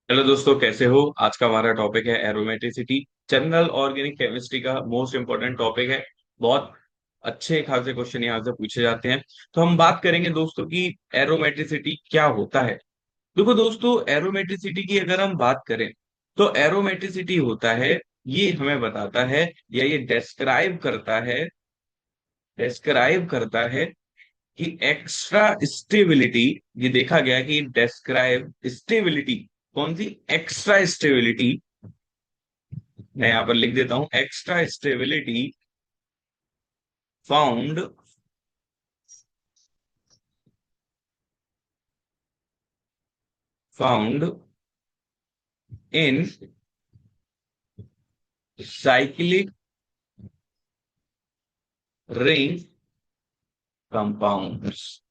Hello दोस्तों, कैसे हो। आज का हमारा टॉपिक है एरोमेटिसिटी। जनरल ऑर्गेनिक केमिस्ट्री का मोस्ट इंपोर्टेंट टॉपिक है। बहुत अच्छे खासे क्वेश्चन यहाँ से पूछे जाते हैं। तो हम बात करेंगे दोस्तों की एरोमेटिसिटी क्या होता है। देखो दोस्तों, एरोमेटिसिटी की अगर हम बात करें तो एरोमेटिसिटी होता है, ये हमें बताता है या ये डिस्क्राइब करता है कि एक्स्ट्रा स्टेबिलिटी। ये देखा गया कि डिस्क्राइब स्टेबिलिटी, कौन सी एक्स्ट्रा स्टेबिलिटी। मैं यहां पर लिख देता हूं, extra stability found found in cyclic ring compounds.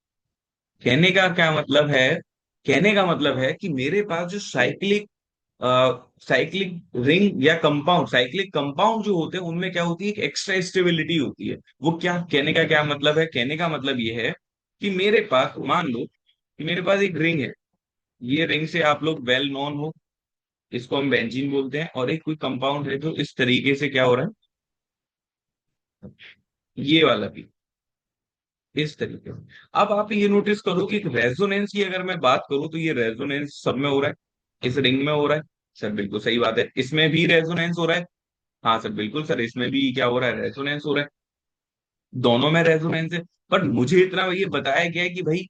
कहने का क्या मतलब है? कहने का मतलब है कि मेरे पास जो साइक्लिक रिंग या कंपाउंड, साइक्लिक कंपाउंड जो होते हैं उनमें क्या होती है, एक एक्स्ट्रा स्टेबिलिटी होती है। वो क्या, कहने का क्या मतलब है? कहने का मतलब ये है कि मेरे पास, मान लो कि मेरे पास एक रिंग है। ये रिंग से आप लोग वेल नोन हो, इसको हम बेंजीन बोलते हैं। और एक कोई कंपाउंड है जो इस तरीके से क्या हो रहा है, ये वाला भी इस तरीके से। अब आप ये नोटिस करो कि रेजोनेंस की अगर मैं बात करूं तो ये रेजोनेंस सब में हो रहा है, इस रिंग में हो रहा है। सर बिल्कुल सही बात है, इसमें भी रेजोनेंस हो रहा है। हाँ सर बिल्कुल सर, इसमें भी क्या हो रहा है, रेजोनेंस हो रहा है। दोनों में रेजोनेंस है। पर मुझे इतना ये बताया गया है कि भाई,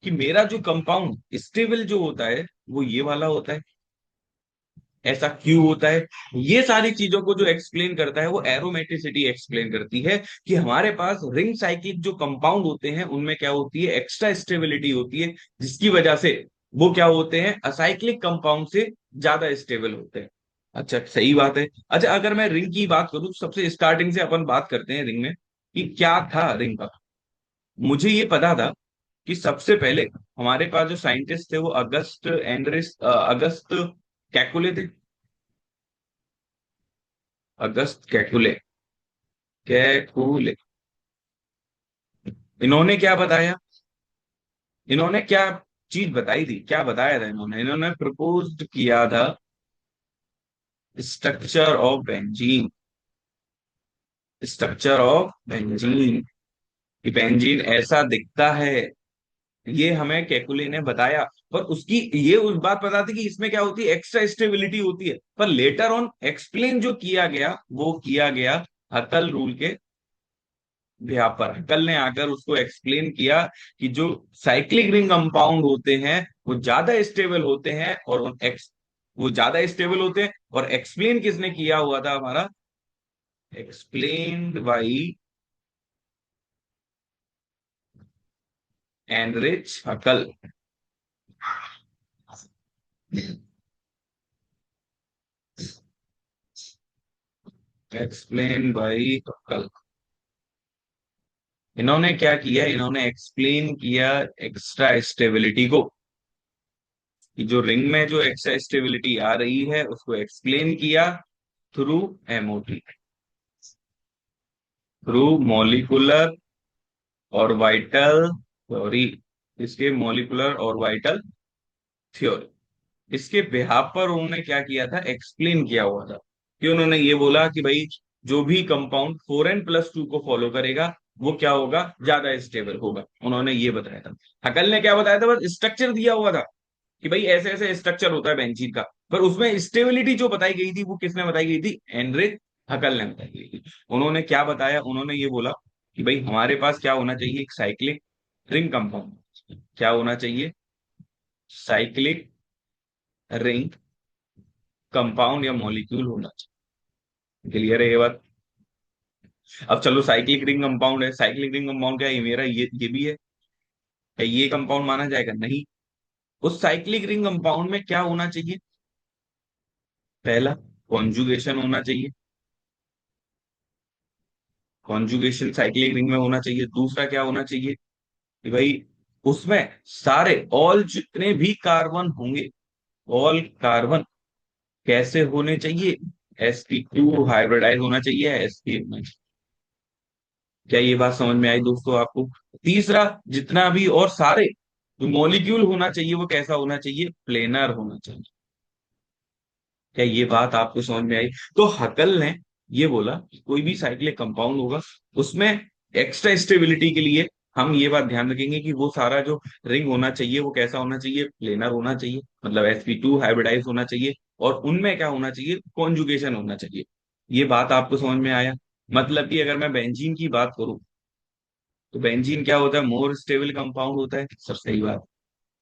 कि मेरा जो कंपाउंड स्टेबल जो होता है वो ये वाला होता है। ऐसा क्यों होता है? ये सारी चीजों को जो एक्सप्लेन करता है वो एरोमेटिसिटी एक्सप्लेन करती है कि हमारे पास रिंग साइक्लिक जो कंपाउंड होते हैं उनमें क्या होती है, एक्स्ट्रा स्टेबिलिटी होती है, जिसकी वजह से वो क्या होते हैं, असाइक्लिक कंपाउंड से ज्यादा स्टेबल होते हैं। अच्छा, सही बात है। अच्छा, अगर मैं रिंग की बात करूं तो सबसे स्टार्टिंग से अपन बात करते हैं रिंग में कि क्या था रिंग का। मुझे ये पता था कि सबसे पहले हमारे पास जो साइंटिस्ट थे वो अगस्त कैकुले थे। अगस्त कैकुले, कैकुले। इन्होंने क्या बताया, इन्होंने क्या चीज बताई थी, क्या बताया था इन्होंने? इन्होंने प्रपोज किया था structure of benzene. Structure of benzene, कि बेंजीन ऐसा दिखता है, ये हमें केकुले ने बताया। पर उसकी ये उस बात पता थी कि इसमें क्या होती है, एक्स्ट्रा स्टेबिलिटी होती है। पर लेटर ऑन एक्सप्लेन जो किया गया वो किया गया हकल रूल के यहाँ पर। हकल ने आकर उसको एक्सप्लेन किया कि जो साइक्लिक रिंग कंपाउंड होते हैं वो ज्यादा स्टेबल होते हैं, और वो ज्यादा स्टेबल होते हैं। और एक्सप्लेन किसने किया हुआ था हमारा, explained by Enrich Huckel. Explain by Huckel. इन्होंने क्या किया, इन्होंने एक्सप्लेन किया एक्स्ट्रा स्टेबिलिटी को, कि जो रिंग में जो एक्स्ट्रा स्टेबिलिटी आ रही है उसको एक्सप्लेन किया थ्रू एमओटी, थ्रू मॉलिकुलर और वाइटल थ्योरी। इसके मॉलिकुलर और वाइटल थ्योरी, इसके बिहाफ पर उन्होंने क्या किया था, एक्सप्लेन किया हुआ था। कि उन्होंने ये बोला कि भाई, जो भी कंपाउंड 4n+2 को फॉलो करेगा वो क्या होगा, ज्यादा स्टेबल होगा। उन्होंने ये बताया था। हकल ने क्या बताया था, बस स्ट्रक्चर दिया हुआ था कि भाई ऐसे ऐसे स्ट्रक्चर होता है बेंजीन का। पर उसमें स्टेबिलिटी जो बताई गई थी वो किसने बताई गई थी, एनरिच हकल ने बताई गई थी। उन्होंने क्या बताया, उन्होंने ये बोला कि भाई हमारे पास क्या होना चाहिए, एक साइक्लिक रिंग कंपाउंड। क्या होना चाहिए, साइक्लिक रिंग कंपाउंड या मॉलिक्यूल होना चाहिए। क्लियर है ये बात? अब चलो, साइक्लिक रिंग कंपाउंड है, साइक्लिक रिंग कंपाउंड क्या है, मेरा ये भी है। क्या ये कंपाउंड माना जाएगा? नहीं। उस साइक्लिक रिंग कंपाउंड में क्या होना चाहिए, पहला कॉन्जुगेशन होना चाहिए। कॉन्जुगेशन साइक्लिक रिंग में होना चाहिए। दूसरा क्या होना चाहिए कि भाई, उसमें सारे ऑल जितने भी कार्बन होंगे, ऑल कार्बन कैसे होने चाहिए, sp2 हाइब्रिडाइज होना चाहिए, sp होना चाहिए। क्या ये बात समझ में आई दोस्तों आपको? तीसरा, जितना भी और सारे जो मॉलिक्यूल होना चाहिए वो कैसा होना चाहिए, प्लेनर होना चाहिए। क्या ये बात आपको समझ में आई? तो हकल ने ये बोला कि कोई भी साइक्लिक कंपाउंड होगा उसमें एक्स्ट्रा स्टेबिलिटी के लिए हम ये बात ध्यान रखेंगे कि वो सारा जो रिंग होना चाहिए वो कैसा होना चाहिए, प्लेनर होना चाहिए, मतलब sp2 हाइब्रिडाइज होना चाहिए। और उनमें क्या होना चाहिए, कॉन्जुगेशन होना चाहिए। ये बात आपको समझ में आया? मतलब कि अगर मैं बेंजीन की बात करूं तो बेंजीन क्या होता है, मोर स्टेबल कंपाउंड होता है, सब सही बात।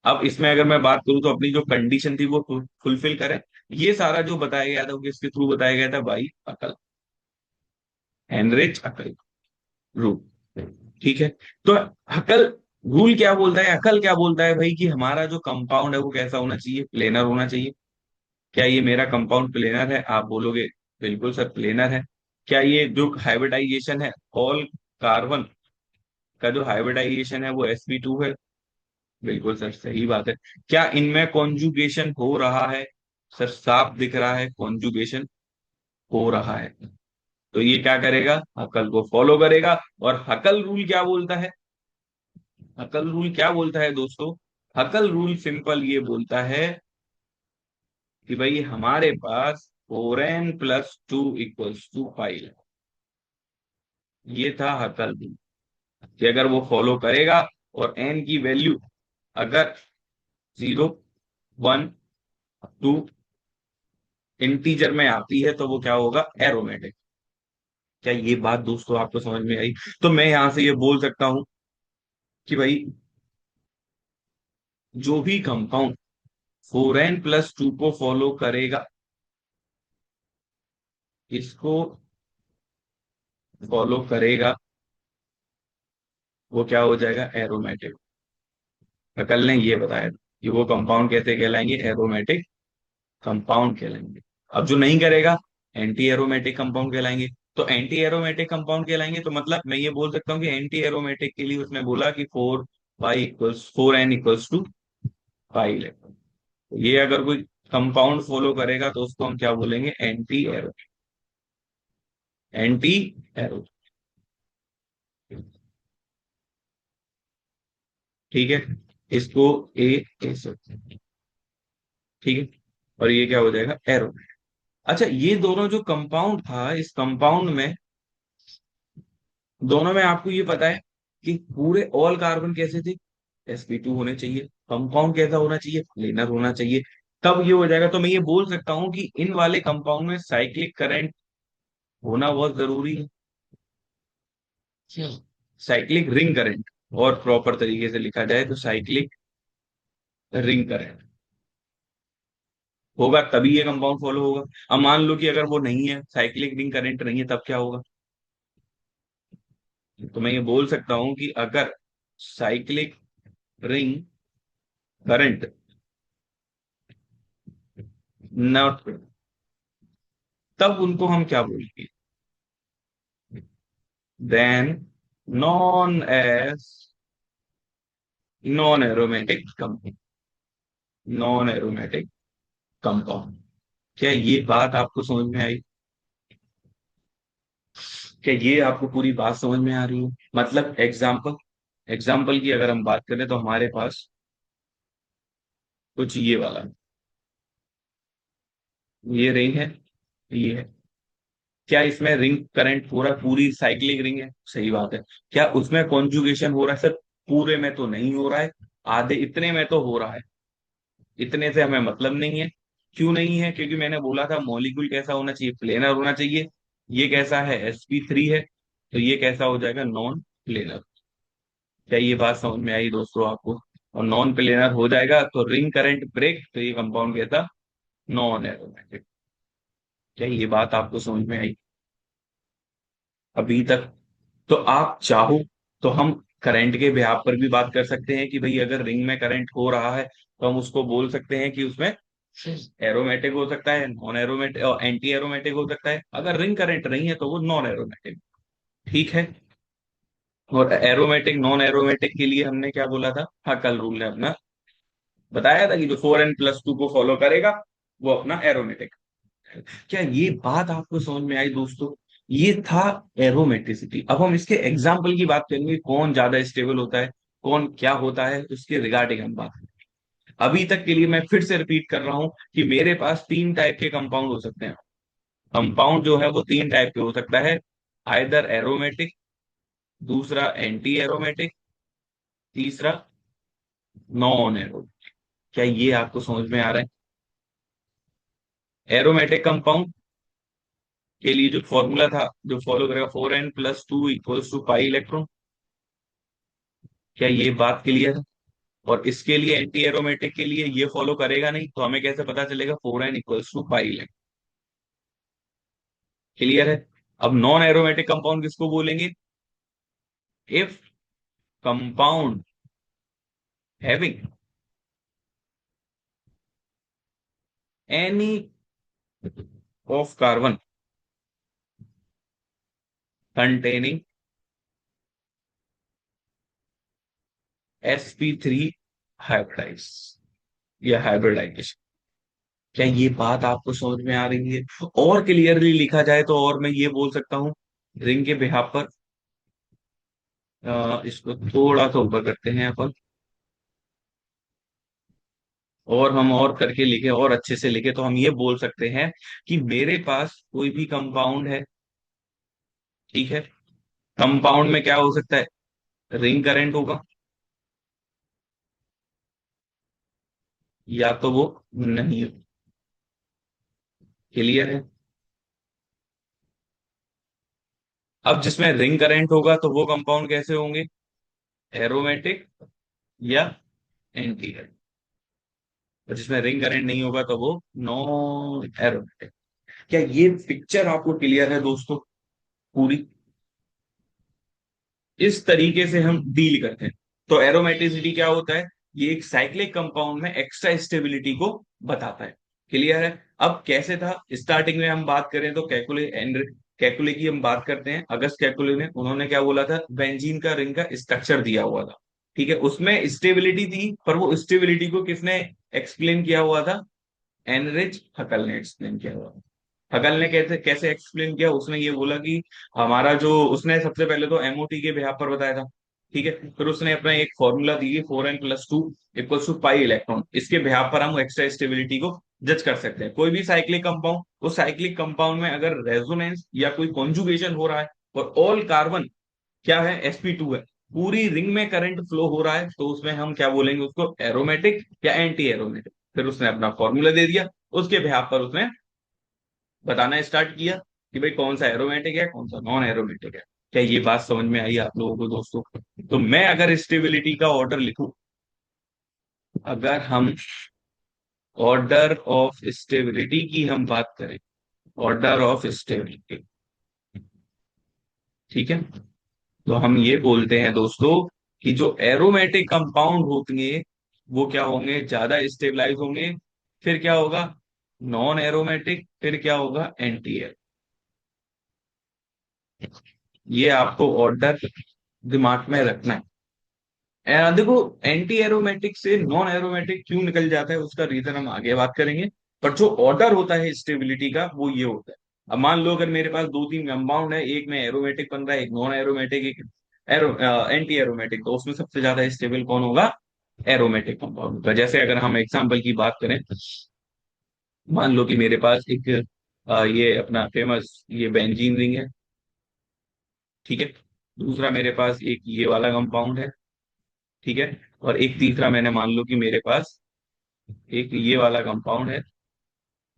अब इसमें अगर मैं बात करूं तो अपनी जो कंडीशन थी वो फुलफिल करे। ये सारा जो बताया गया था वो किसके थ्रू बताया गया था भाई, अकल, हेनरिच अकल रूल। ठीक है। तो अकल रूल क्या बोलता है, अकल क्या बोलता है भाई, कि हमारा जो कंपाउंड है वो कैसा होना चाहिए, प्लेनर होना चाहिए। क्या ये मेरा कंपाउंड प्लेनर है? आप बोलोगे बिल्कुल सर प्लेनर है। क्या ये जो हाइब्रिडाइजेशन है, ऑल कार्बन का जो हाइब्रिडाइजेशन है वो sp2 है? बिल्कुल सर सही बात है। क्या इनमें कॉन्जुगेशन हो रहा है? सर साफ दिख रहा है कॉन्जुगेशन हो रहा है। तो ये क्या करेगा, हकल को फॉलो करेगा। और हकल रूल क्या बोलता है, हकल रूल क्या बोलता है दोस्तों? हकल रूल सिंपल ये बोलता है कि भाई हमारे पास 4n+2 = 5। ये था हकल रूल, कि अगर वो फॉलो करेगा और एन की वैल्यू अगर 0, 1, 2 इंटीजर में आती है तो वो क्या होगा, एरोमेटिक। क्या ये बात दोस्तों आपको समझ में आई? तो मैं यहां से ये बोल सकता हूं कि भाई जो भी कंपाउंड 4n+2 को फॉलो करेगा, इसको फॉलो करेगा, वो क्या हो जाएगा, एरोमेटिक। कल ने ये बताया था कि वो कंपाउंड कैसे कहलाएंगे, एरोमेटिक कंपाउंड कहलाएंगे। अब जो नहीं करेगा, एंटी एरोमेटिक कंपाउंड कहलाएंगे। तो एंटी एरोमेटिक कंपाउंड कहलाएंगे तो मतलब मैं ये बोल सकता हूँ कि एंटी एरोमेटिक के लिए उसने बोला कि 4n=5। ये अगर कोई कंपाउंड फॉलो करेगा तो उसको हम क्या बोलेंगे, एंटी एरो, एंटी एरो। ठीक है। इसको ए से, ठीक है। और ये क्या हो जाएगा, एरो। अच्छा, ये दोनों जो कंपाउंड था, इस कंपाउंड में, दोनों में आपको ये पता है कि पूरे ऑल कार्बन कैसे थे, sp2 होने चाहिए। कंपाउंड कैसा होना चाहिए, प्लेनर होना चाहिए। तब ये हो जाएगा। तो मैं ये बोल सकता हूँ कि इन वाले कंपाउंड में साइक्लिक करंट होना बहुत जरूरी है। साइक्लिक रिंग करंट, और प्रॉपर तरीके से लिखा जाए तो साइक्लिक रिंग करंट होगा, तभी ये कंपाउंड फॉलो होगा। अब मान लो कि अगर वो नहीं है, साइक्लिक रिंग करंट नहीं है, तब क्या होगा? तो मैं ये बोल सकता हूं कि अगर साइक्लिक रिंग करंट नॉट, तब उनको हम क्या बोलेंगे, then known as non aromatic compound, non aromatic compound. क्या ये बात आपको समझ में आई? क्या ये आपको पूरी बात समझ में आ रही है? मतलब एग्जाम्पल, एग्जाम्पल की अगर हम बात करें तो हमारे पास कुछ ये वाला, ये रिंग है, ये है। क्या इसमें रिंग करंट पूरा, पूरी साइक्लिक रिंग है, सही बात है। क्या उसमें कॉन्जुगेशन हो रहा है? सर पूरे में तो नहीं हो रहा है, आधे इतने में तो हो रहा है। इतने से हमें मतलब नहीं है। क्यों नहीं है? क्योंकि मैंने बोला था मॉलिक्यूल कैसा होना चाहिए, प्लेनर होना चाहिए। ये कैसा है, sp3 है, तो ये कैसा हो जाएगा, नॉन प्लेनर। क्या ये बात समझ में आई दोस्तों आपको? और नॉन प्लेनर हो जाएगा तो रिंग करंट ब्रेक, तो ये कंपाउंड कैसा, नॉन एरोमेटिक। क्या ये बात आपको समझ में आई अभी तक? तो आप चाहो तो हम करंट के ब्याह पर भी बात कर सकते हैं कि भाई अगर रिंग में करंट हो रहा है तो हम उसको बोल सकते हैं कि उसमें एरोमेटिक हो सकता है, नॉन एरोमेटिक और एंटी एरोमेटिक हो सकता है। अगर रिंग करंट नहीं है तो वो नॉन एरोमेटिक। ठीक है। और एरोमेटिक नॉन एरोमेटिक के लिए हमने क्या बोला था, हाँ कल रूल ने अपना बताया था कि जो 4n+2 को फॉलो करेगा वो अपना एरोमेटिक। क्या ये बात आपको समझ में आई दोस्तों? ये था एरोमेटिसिटी। अब हम इसके एग्जाम्पल की बात करेंगे, कौन ज्यादा स्टेबल होता है, कौन क्या होता है, उसके रिगार्डिंग हम बात करेंगे। अभी तक के लिए मैं फिर से रिपीट कर रहा हूं कि मेरे पास तीन टाइप के कंपाउंड हो सकते हैं। कंपाउंड जो है वो तीन टाइप के हो सकता है। आइदर एरोमेटिक, दूसरा एंटी एरोमेटिक, तीसरा नॉन एरोमेटिक। क्या ये आपको समझ में आ रहा है? एरोमेटिक कंपाउंड के लिए जो फॉर्मूला था, जो फॉलो करेगा 4n+2 = पाई इलेक्ट्रॉन। क्या ये बात क्लियर है? और इसके लिए एंटी एरोमेटिक के लिए ये फॉलो करेगा नहीं, तो हमें कैसे पता चलेगा 4n = पाई इलेक्ट्रॉन? क्लियर है? अब नॉन एरोमेटिक कंपाउंड किसको बोलेंगे? If compound having any of carbon containing sp3 hybridise या हाइब्रिडाइजेशन। क्या ये बात आपको समझ में आ रही है? और क्लियरली लिखा जाए तो और मैं ये बोल सकता हूँ, रिंग के बिहाफ पर इसको थोड़ा सा ऊपर करते हैं अपन, और हम और करके लिखे और अच्छे से लिखे तो हम ये बोल सकते हैं कि मेरे पास कोई भी कंपाउंड है, ठीक है। कंपाउंड में क्या हो सकता है? रिंग करंट होगा, या तो वो नहीं। क्लियर है? अब जिसमें रिंग करंट होगा तो वो कंपाउंड कैसे होंगे? एरोमेटिक या एंटी एरोमेटिक। और जिसमें रिंग करंट नहीं होगा तो वो नॉन एरोमेटिक। क्या ये पिक्चर आपको क्लियर है दोस्तों? पूरी इस तरीके से हम डील करते हैं। तो एरोमेटिसिटी क्या होता है? ये एक साइक्लिक कंपाउंड में एक्स्ट्रा स्टेबिलिटी को बताता है। क्लियर है? अब कैसे था स्टार्टिंग में हम बात करें तो कैकुले एंड कैकुले की हम बात करते हैं। अगस्त कैकुले ने उन्होंने क्या बोला था? बेंजीन का रिंग का स्ट्रक्चर दिया हुआ था, ठीक है। उसमें स्टेबिलिटी थी, पर वो स्टेबिलिटी को किसने एक्सप्लेन किया हुआ था? एनरिच हकल ने एक्सप्लेन किया हुआ। हकल ने कैसे कैसे एक्सप्लेन किया? उसने ये बोला कि हमारा जो, उसने सबसे पहले तो एमओटी के बिहाफ पर बताया था, ठीक है। फिर उसने अपना एक फॉर्मूला दी, 4n+2 = पाई इलेक्ट्रॉन। इसके बिहाफ पर हम एक्स्ट्रा स्टेबिलिटी को जज कर सकते हैं। कोई भी साइक्लिक कंपाउंड, उस साइक्लिक कंपाउंड में अगर रेजोनेंस या कोई कॉन्जुगेशन हो रहा है और ऑल कार्बन क्या है? sp2 है, पूरी रिंग में करंट फ्लो हो रहा है, तो उसमें हम क्या बोलेंगे? उसको एरोमेटिक या एंटी एरोमेटिक। फिर उसने अपना फॉर्मूला दे दिया, उसके बिहाफ पर उसने बताना स्टार्ट किया कि भाई कौन सा एरोमेटिक है, कौन सा नॉन एरोमेटिक है। क्या ये बात समझ में आई आप लोगों को दोस्तों? तो मैं अगर स्टेबिलिटी का ऑर्डर लिखूं, अगर हम ऑर्डर ऑफ स्टेबिलिटी की हम बात करें, ऑर्डर ऑफ स्टेबिलिटी, ठीक है, तो हम ये बोलते हैं दोस्तों कि जो एरोमेटिक कंपाउंड होंगे वो क्या होंगे? ज्यादा स्टेबलाइज होंगे। फिर क्या होगा? Non aromatic. फिर क्या होगा? एंटी। ये आपको ऑर्डर दिमाग में रखना है। देखो, एंटी एरोमेटिक से नॉन एरोमेटिक क्यों निकल जाता है उसका रीजन हम आगे बात करेंगे। पर जो ऑर्डर होता है स्टेबिलिटी का वो ये होता है। अब मान लो अगर मेरे पास दो तीन कंपाउंड है, एक में एरोमेटिक बन रहा है, एक नॉन एरोमेटिक, एक एंटी एरोमेटिक, तो उसमें सबसे ज्यादा स्टेबल कौन होगा? एरोमेटिक कंपाउंड का। जैसे अगर हम एग्जाम्पल की बात करें, मान लो कि मेरे पास एक ये अपना फेमस ये बेंजीन रिंग है, ठीक है। दूसरा मेरे पास एक ये वाला कंपाउंड है, ठीक है। और एक तीसरा मैंने मान लो कि मेरे पास एक ये वाला कंपाउंड है,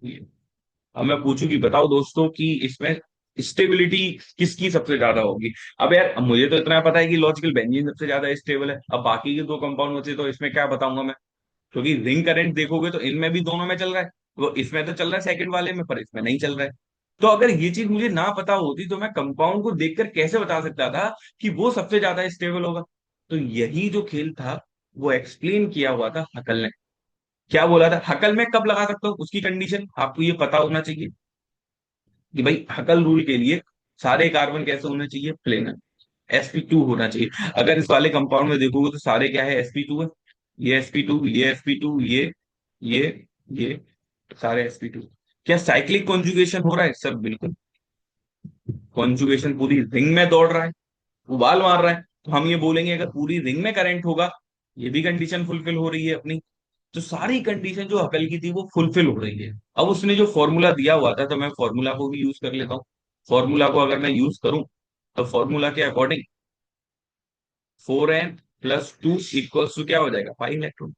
ये। अब मैं पूछूं कि बताओ दोस्तों कि इसमें स्टेबिलिटी किसकी सबसे ज्यादा होगी? अब यार, अब मुझे तो इतना पता है कि लॉजिकल बेंजीन सबसे ज्यादा स्टेबल है। अब बाकी के दो कंपाउंड बचे तो इसमें क्या बताऊंगा मैं? क्योंकि रिंग करंट देखोगे तो इनमें भी दोनों में चल रहा है। वो इसमें तो चल रहा है सेकंड वाले में, पर इसमें नहीं चल रहा है। तो अगर ये चीज मुझे ना पता होती तो मैं कंपाउंड को देखकर कैसे बता सकता था कि वो सबसे ज्यादा स्टेबल होगा? तो यही जो खेल था वो एक्सप्लेन किया हुआ था हकल ने। क्या बोला था हकल? में कब लगा सकता हूँ उसकी कंडीशन आपको ये पता होना चाहिए कि भाई हकल रूल के लिए सारे कार्बन कैसे होने चाहिए? प्लेनर, sp2 होना चाहिए। अगर इस वाले कंपाउंड में देखोगे तो सारे क्या है? sp2 है। ये sp2, ये sp2, ये ये सारे sp2। क्या साइक्लिक कॉन्जुगेशन हो रहा है? सर बिल्कुल। कॉन्जुगेशन पूरी रिंग में दौड़ रहा है, उबाल मार रहा है। तो हम ये बोलेंगे अगर पूरी रिंग में करंट होगा, ये भी कंडीशन फुलफिल हो रही है अपनी। तो सारी कंडीशन जो हकल की थी वो फुलफिल हो रही है। अब उसने जो फॉर्मूला दिया हुआ था, तो मैं फॉर्मूला को भी यूज कर लेता हूँ। फॉर्मूला को अगर मैं यूज करूं, तो फॉर्मूला के अकॉर्डिंग 4n+2 इक्वल्स टू क्या हो जाएगा, 5 इलेक्ट्रॉन।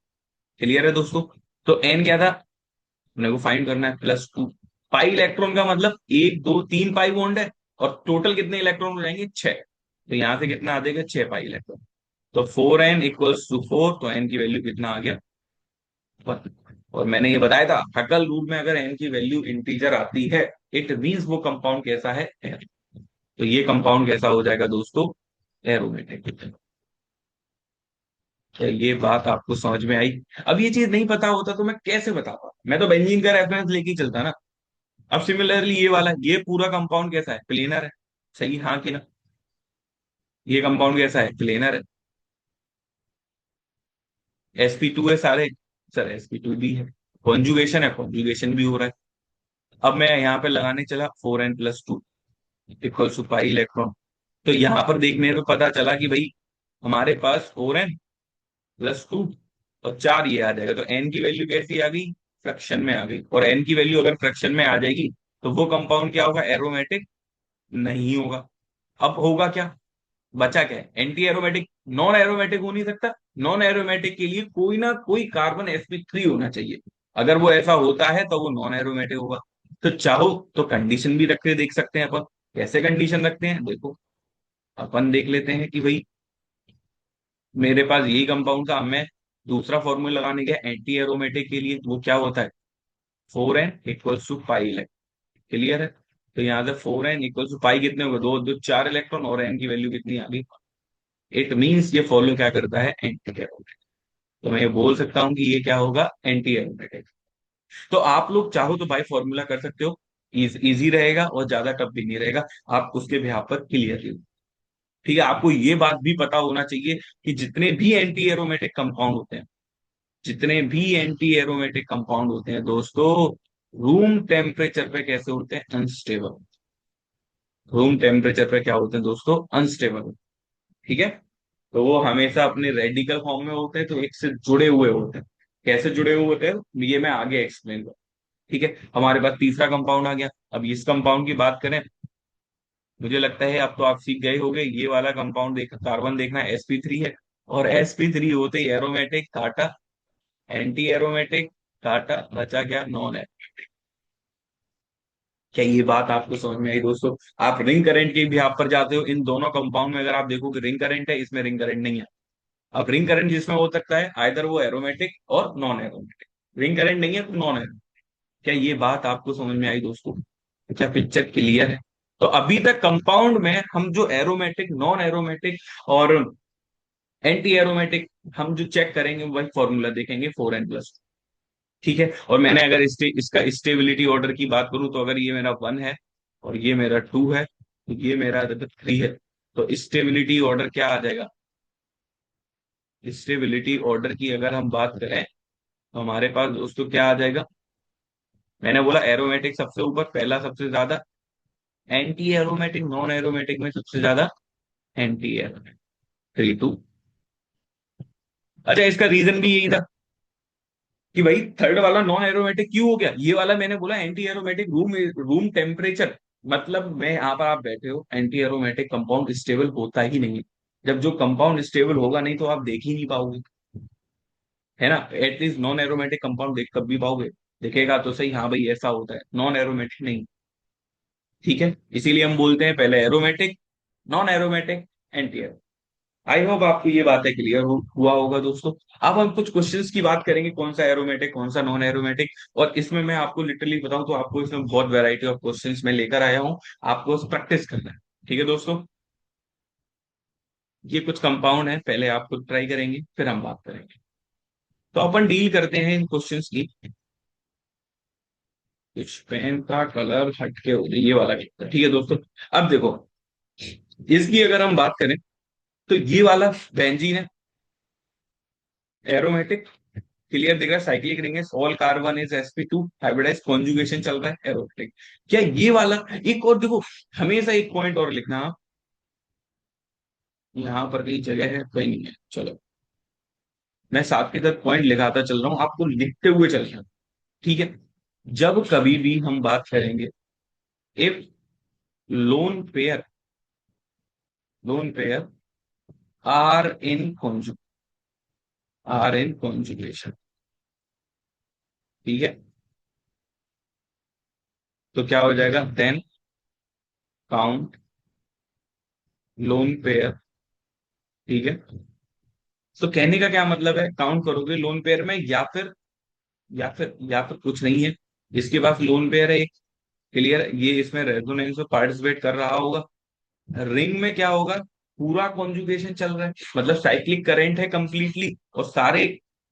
क्लियर है दोस्तों? तो एन क्या था, अपने को फाइंड करना है, +2। पाई इलेक्ट्रॉन का मतलब 1 2 3 पाई बॉन्ड है, और टोटल कितने इलेक्ट्रॉन हो जाएंगे, 6। तो यहां से कितना आ जाएगा, 6 पाई इलेक्ट्रॉन। तो 4n=4, तो एन की वैल्यू कितना आ गया, 1। और मैंने ये बताया था, हकल रूल में अगर एन की वैल्यू इंटीजर आती है, इट मीन्स वो कंपाउंड कैसा है, air। तो ये कंपाउंड कैसा हो जाएगा दोस्तों, एरोमेटिक। क्या ये बात आपको समझ में आई? अब ये चीज नहीं पता होता तो मैं कैसे बता पाता, मैं तो बेंजीन का रेफरेंस लेके ही चलता ना। अब सिमिलरली ये वाला, ये पूरा कंपाउंड कैसा है, प्लेनर है। सही, हाँ कि ना? ये कंपाउंड कैसा है, प्लेनर है। sp2 है सारे, सर sp2 भी है। कॉन्जुगेशन है, कॉन्जुगेशन भी हो रहा है। अब मैं यहाँ पे लगाने चला 4n+2 equal to pi electron. तो यहाँ पर देखने को पता चला कि भाई हमारे पास 4n+2 और 4 ये आ जाएगा, तो एन की वैल्यू कैसी आ गई, फ्रैक्शन में आ गई। और एन की वैल्यू अगर फ्रैक्शन में आ जाएगी, तो वो कंपाउंड क्या होगा, एरोमेटिक नहीं होगा। अब होगा क्या, बचा क्या है, एंटी एरोमेटिक। नॉन एरोमेटिक हो नहीं सकता। नॉन एरोमेटिक के लिए कोई ना कोई कार्बन sp3 होना चाहिए। अगर वो ऐसा होता है तो वो नॉन एरोमेटिक होगा। तो चाहो तो कंडीशन भी रख के देख सकते हैं अपन। कैसे कंडीशन रखते हैं, देखो। अपन देख लेते हैं कि भाई मेरे पास यही कंपाउंड था, मैं दूसरा फॉर्मूला लगाने गया एंटी एरोमेटिक के लिए, वो क्या होता है, 4n=π। क्लियर है? तो यहाँ से 4n=π कितने हो गए, दो दो 4 इलेक्ट्रॉन, और एन की वैल्यू कितनी आ गई। इट मीन्स ये फॉलो क्या करता है, एंटी एरोमेटिक। तो मैं ये बोल सकता हूँ कि ये क्या होगा, एंटी एरोमेटिक। तो आप लोग चाहो तो बाई फॉर्मूला कर सकते हो। इजी रहेगा और ज्यादा टफ भी नहीं रहेगा। आप उसके बिहाफ पर क्लियर। ठीक है, आपको ये बात भी पता होना चाहिए कि जितने भी एंटी एरोमेटिक कंपाउंड होते हैं, जितने भी एंटी एरोमेटिक कंपाउंड होते हैं दोस्तों, रूम टेम्परेचर पे कैसे होते हैं, अनस्टेबल। रूम टेम्परेचर पे क्या होते हैं दोस्तों, अनस्टेबल। ठीक है? तो वो हमेशा अपने रेडिकल फॉर्म में होते हैं, तो एक से जुड़े हुए होते हैं। कैसे जुड़े हुए होते हैं, ये मैं आगे एक्सप्लेन करूँ। ठीक है, हमारे पास तीसरा कंपाउंड आ गया। अब इस कंपाउंड की बात करें, मुझे लगता है अब तो आप सीख गए होंगे, ये वाला कंपाउंड देख, कार्बन देखना, sp3 है। और sp3 होते ही एरोमेटिक, काटा। एंटी एरोमेटिक, काटा, बचा क्या, नॉन है। क्या ये बात आपको समझ में आई दोस्तों? आप रिंग करंट के भी आप पर जाते हो, इन दोनों कंपाउंड में अगर आप देखो कि रिंग करंट है, इसमें रिंग करंट नहीं है। अब रिंग करंट जिसमें हो सकता है, आइदर वो एरोमेटिक और नॉन एरोमेटिक। रिंग करंट नहीं है तो नॉन एरोमेटिक। क्या ये बात आपको समझ में आई दोस्तों? क्या पिक्चर क्लियर है? तो अभी तक कंपाउंड में हम जो एरोमेटिक, नॉन एरोमेटिक और एंटी एरोमेटिक हम जो चेक करेंगे, वही फॉर्मूला देखेंगे, 4n+। ठीक है, और मैंने अगर इसका स्टेबिलिटी ऑर्डर की बात करूं, तो अगर ये मेरा 1 है और ये मेरा 2 है, तो ये मेरा 3 है, तो स्टेबिलिटी ऑर्डर क्या आ जाएगा, स्टेबिलिटी ऑर्डर की अगर हम बात करें, तो हमारे पास दोस्तों क्या आ जाएगा, मैंने बोला एरोमेटिक सबसे ऊपर, पहला सबसे ज्यादा, एंटी एरोमेटिक, नॉन एरोमेटिक में सबसे ज्यादा एंटी एरोमेटिक, 3 2। अच्छा, इसका रीजन भी यही था कि भाई थर्ड वाला नॉन एरोमेटिक क्यों हो गया। ये वाला मैंने बोला anti aromatic, room room temperature, मतलब मैं यहाँ पर आप बैठे हो, एंटी एरोमेटिक कंपाउंड स्टेबल होता ही नहीं है। जब जो कंपाउंड स्टेबल होगा नहीं, तो आप देख ही नहीं पाओगे, है ना। एटलीस्ट नॉन एरोमेटिक कंपाउंड देख कब भी पाओगे, दिखेगा तो सही, हाँ भाई ऐसा होता है, नॉन एरोमेटिक नहीं। ठीक है, इसीलिए हम बोलते हैं पहले एरोमेटिक, नॉन एरोमेटिक, एंटी। आई होप आपको ये बातें क्लियर हुआ होगा दोस्तों। अब हम कुछ क्वेश्चंस की बात करेंगे, कौन सा एरोमेटिक, कौन सा नॉन एरोमेटिक। और इसमें मैं आपको लिटरली बताऊं तो आपको इसमें बहुत वैरायटी ऑफ क्वेश्चंस मैं लेकर आया हूं। आपको प्रैक्टिस करना है। ठीक है दोस्तों, ये कुछ कंपाउंड है, पहले आप खुद ट्राई करेंगे, फिर हम बात करेंगे। तो अपन डील करते हैं इन क्वेश्चंस की। कुछ पेन का कलर हटके हो जाए, ये वाला भी ठीक है दोस्तों। अब देखो, इसकी अगर हम बात करें, तो ये वाला बेंजीन है, एरोमेटिक। क्लियर दिख रहा है, साइक्लिक रिंग है, all carbon is sp2, hybridise conjugation चल रहा है, एरोमेटिक। क्या ये वाला, एक और देखो, हमेशा एक पॉइंट और लिखना आप, यहाँ पर कहीं जगह है, कहीं नहीं है, चलो। मैं साथ के साथ पॉइंट लिखाता चल रहा हूँ, आपको लिखते हुए चल रहा हूँ। ठीक है। जब कभी भी हम बात करेंगे, if lone pair, lone pair are in conju are in conjugation, ठीक है, तो क्या हो जाएगा, देन काउंट लोन पेयर। ठीक है। तो कहने का क्या मतलब है, काउंट करोगे लोन पेयर में, या फिर कुछ नहीं है, इसके पास लोन पेयर है एक, क्लियर, ये इसमें रेजोनेंस में पार्टिसिपेट कर रहा होगा। रिंग में क्या होगा, पूरा कॉन्जुगेशन चल रहा है, मतलब साइक्लिक करंट है कंप्लीटली, और सारे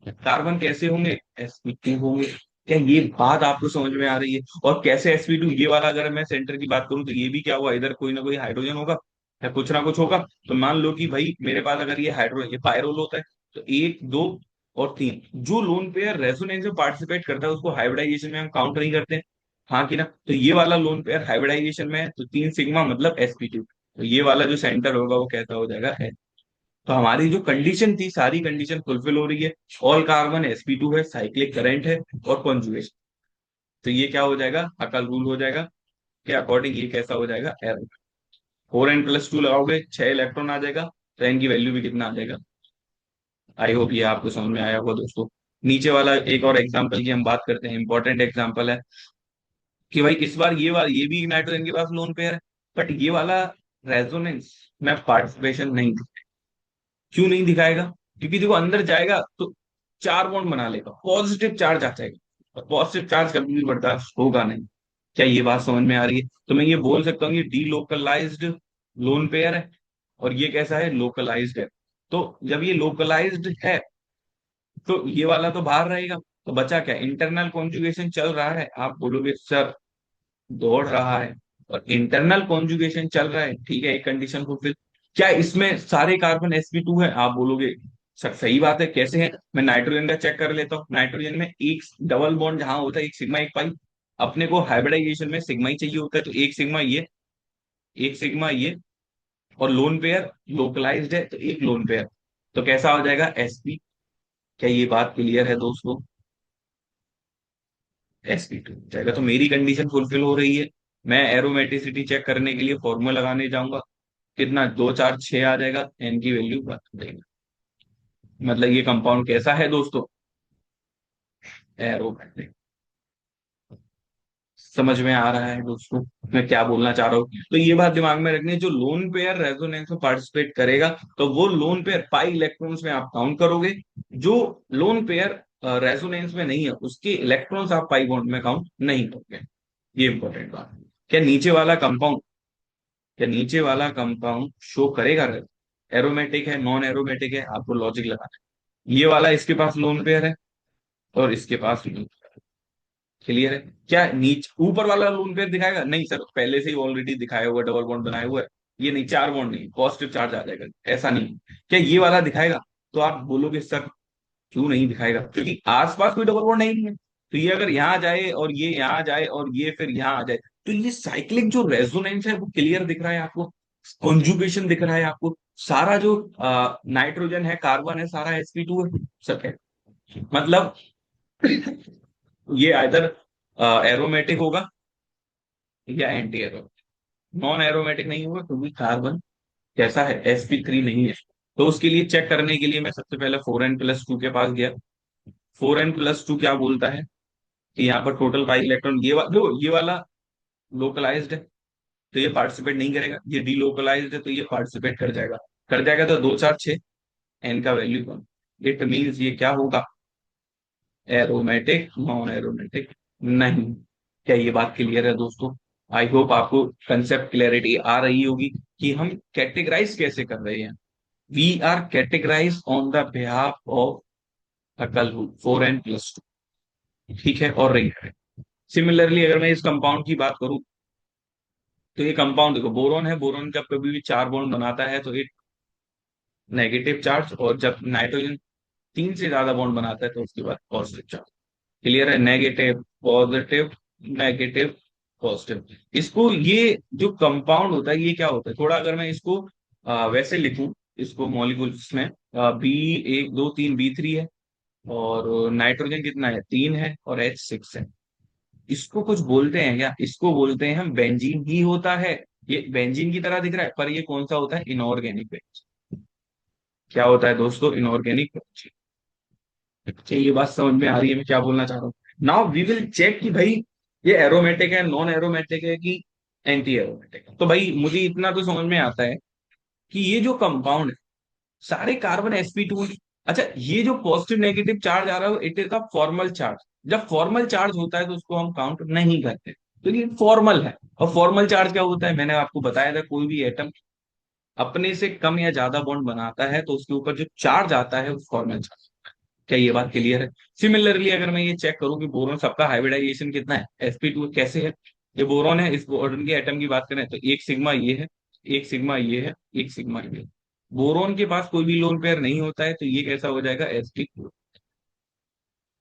कार्बन कैसे होंगे, sp2 होंगे। क्या ये बात आपको समझ में आ रही है? और कैसे sp2, ये वाला अगर मैं सेंटर की बात करूं तो ये भी क्या हुआ, इधर कोई ना कोई हाइड्रोजन होगा या कुछ ना कुछ होगा। तो मान लो कि भाई मेरे पास अगर ये हाइड्रोजन, ये पायरोल होता है, तो एक, दो और तीन, जो लोन पेयर रेजोनेंस में पार्टिसिपेट करता है उसको हाइब्रिडाइजेशन में हम काउंट नहीं करते हैं। हाँ कि ना? तो ये वाला लोन पेयर हाइब्रिडाइजेशन में है, तो तीन सिग्मा मतलब sp2, तो ये वाला जो सेंटर होगा वो कैसा हो जाएगा है। तो हमारी जो कंडीशन थी, सारी कंडीशन फुलफिल हो रही है। ऑल कार्बन sp2 है, साइक्लिक करंट है और कॉन्जुगेशन। तो ये क्या हो जाएगा, अकल रूल हो जाएगा के अकॉर्डिंग, ये कैसा हो जाएगा, एरो। 4n+2 लगाओगे 6 इलेक्ट्रॉन आ जाएगा, तो एन की वैल्यू भी कितना आ जाएगा। आई होप ये आपको समझ में आया होगा दोस्तों। नीचे वाला एक और एग्जांपल की हम बात करते हैं, इंपॉर्टेंट एग्जांपल है कि भाई इस बार ये भी नाइट्रोजन के पास लोन पेयर है, बट ये वाला रेजोनेंस में पार्टिसिपेशन नहीं, क्यों नहीं दिखाएगा, क्योंकि देखो अंदर जाएगा तो चार बॉन्ड बना लेगा, पॉजिटिव चार्ज आ जाएगा, और पॉजिटिव चार्ज कभी भी बर्दाश्त होगा नहीं। क्या ये बात समझ में आ रही है? तो मैं ये बोल सकता हूँ ये डीलोकलाइज्ड लोन पेयर है, और ये कैसा है, लोकलाइज्ड है। तो जब ये लोकलाइज्ड है तो ये वाला तो बाहर रहेगा, तो बचा क्या, इंटरनल कॉन्जुगेशन चल रहा है, आप बोलोगे सर दौड़ रहा है और इंटरनल कॉन्जुगेशन चल रहा है, ठीक है, एक कंडीशन फुलफिल। क्या इसमें सारे कार्बन sp2 है, आप बोलोगे सर सही बात है, कैसे है, मैं नाइट्रोजन का चेक कर लेता हूँ। नाइट्रोजन में एक डबल बॉन्ड जहां होता है, एक सिग्मा एक पाई, अपने को हाइब्रिडाइजेशन में सिग्मा ही चाहिए होता है, तो एक सिग्मा ये, एक सिग्मा ये, और लोन पेयर लोकलाइज्ड है तो एक लोन पेयर, तो कैसा हो जाएगा, sp। क्या ये बात क्लियर है दोस्तों? sp2 जाएगा, तो मेरी कंडीशन फुलफिल हो रही है। मैं एरोमेटिसिटी चेक करने के लिए फॉर्मूला लगाने जाऊंगा, कितना, 2 4 6 आ जाएगा, एन की वैल्यू बता देगा। मतलब ये कंपाउंड कैसा है दोस्तों, एरोमेटिक। समझ में आ रहा है दोस्तों मैं क्या बोलना चाह रहा हूँ? तो ये बात दिमाग में रखनी है, जो लोन पेयर रेजोनेंस में पार्टिसिपेट करेगा तो वो लोन पेयर पाई इलेक्ट्रॉन्स में आप काउंट करोगे, जो लोन पेयर रेजोनेंस में नहीं है उसके इलेक्ट्रॉन्स आप पाई बॉन्ड में काउंट नहीं करोगे। ये इंपॉर्टेंट बात है। क्या नीचे वाला कंपाउंड, क्या नीचे वाला कंपाउंड शो करेगा, एरोमेटिक है नॉन एरोमेटिक है, आपको लॉजिक लगाना है। ये वाला इसके पास लोन पेयर है और इसके पास, क्लियर है? क्या नीचे ऊपर वाला लोन पेयर दिखाएगा, नहीं सर, पहले से ही ऑलरेडी दिखाया हुआ डबल बॉन्ड बनाया हुआ है, ये नहीं, चार बॉन्ड नहीं, पॉजिटिव चार्ज आ जाएगा, ऐसा नहीं। क्या ये वाला दिखाएगा? तो आप बोलोगे सर क्यों नहीं दिखाएगा, क्योंकि आसपास कोई डबल बॉन्ड नहीं है। तो ये अगर यहाँ जाए और ये यहाँ जाए और ये फिर यहाँ आ जाए, तो ये साइक्लिक जो रेजोनेंस है वो क्लियर दिख रहा है आपको, कॉन्जुगेशन दिख रहा है आपको, सारा जो नाइट्रोजन है कार्बन है सारा sp2 है, सब है। मतलब ये आइदर एरोमेटिक होगा या एंटी एरोमेटिक, नॉन एरोमेटिक नहीं होगा क्योंकि कार्बन कैसा है, sp3 नहीं है। तो उसके लिए चेक करने के लिए मैं सबसे पहले 4n+2 के पास गया। 4n+2 क्या बोलता है कि यहाँ पर टोटल पाई इलेक्ट्रॉन, जो ये वाला लोकलाइज्ड है तो ये पार्टिसिपेट नहीं करेगा, ये डीलोकलाइज्ड है तो ये पार्टिसिपेट कर जाएगा। कर जाएगा तो 2 4 6, एन का वैल्यू कम, इट मीन्स ये क्या होगा, एरोमेटिक नॉन एरोमेटिक नहीं। क्या ये बात क्लियर है दोस्तों? आई होप आपको कंसेप्ट क्लैरिटी आ रही होगी कि हम कैटेगराइज कैसे कर रहे हैं। We are categorise on the behalf of Huckel rule 4n+2, ठीक है, और रिंग है। सिमिलरली अगर मैं इस कंपाउंड की बात करूं, तो ये कंपाउंड देखो, बोरोन है, बोरोन जब कभी भी चार बॉन्ड बनाता है तो एक नेगेटिव चार्ज, और जब नाइट्रोजन तीन से ज्यादा बॉन्ड बनाता है तो उसके बाद पॉजिटिव चार्ज। क्लियर है, नेगेटिव पॉजिटिव, नेगेटिव पॉजिटिव। इसको ये जो कंपाउंड होता है ये क्या होता है, थोड़ा अगर मैं इसको वैसे लिखूं, इसको मॉलिक्यूल्स में बी 1 2 3 B3 है, और नाइट्रोजन कितना है, 3 है, और H6 है। इसको कुछ बोलते हैं क्या, इसको बोलते हैं हम बेंजीन ही होता है। ये बेंजीन की तरह दिख रहा है, पर ये कौन सा होता है, इनऑर्गेनिक बेंजीन। क्या होता है दोस्तों, इनऑर्गेनिक बेंजीन। अच्छा, ये बात समझ में आ रही है मैं क्या बोलना चाह रहा हूँ। नाउ वी विल चेक कि भाई ये एरोमेटिक है, नॉन एरोमेटिक है, कि एंटी एरोमेटिक है। तो भाई मुझे इतना तो समझ में आता है कि ये जो कंपाउंड है, सारे कार्बन sp2। अच्छा, ये जो पॉजिटिव नेगेटिव चार्ज आ रहा है, it is the formal charge. जब फॉर्मल चार्ज होता है तो उसको हम काउंट नहीं करते, तो ये फॉर्मल है। और फॉर्मल चार्ज क्या होता है, मैंने आपको बताया था, कोई भी एटम अपने से कम या ज्यादा बॉन्ड बनाता है तो उसके ऊपर जो चार्ज आता है वो फॉर्मल चार्ज। क्या ये बात क्लियर है। सिमिलरली अगर मैं ये चेक करूं कि बोरोन सबका हाइब्रिडाइजेशन कितना है, sp2 कैसे है, ये बोरोन है, इस बोरोन के एटम की बात करें तो एक सिग्मा ये है, एक सिग्मा ये है, एक सिग्मा ये है। बोरोन के पास कोई भी लोन पेयर नहीं होता है, तो ये कैसा हो जाएगा, sp2।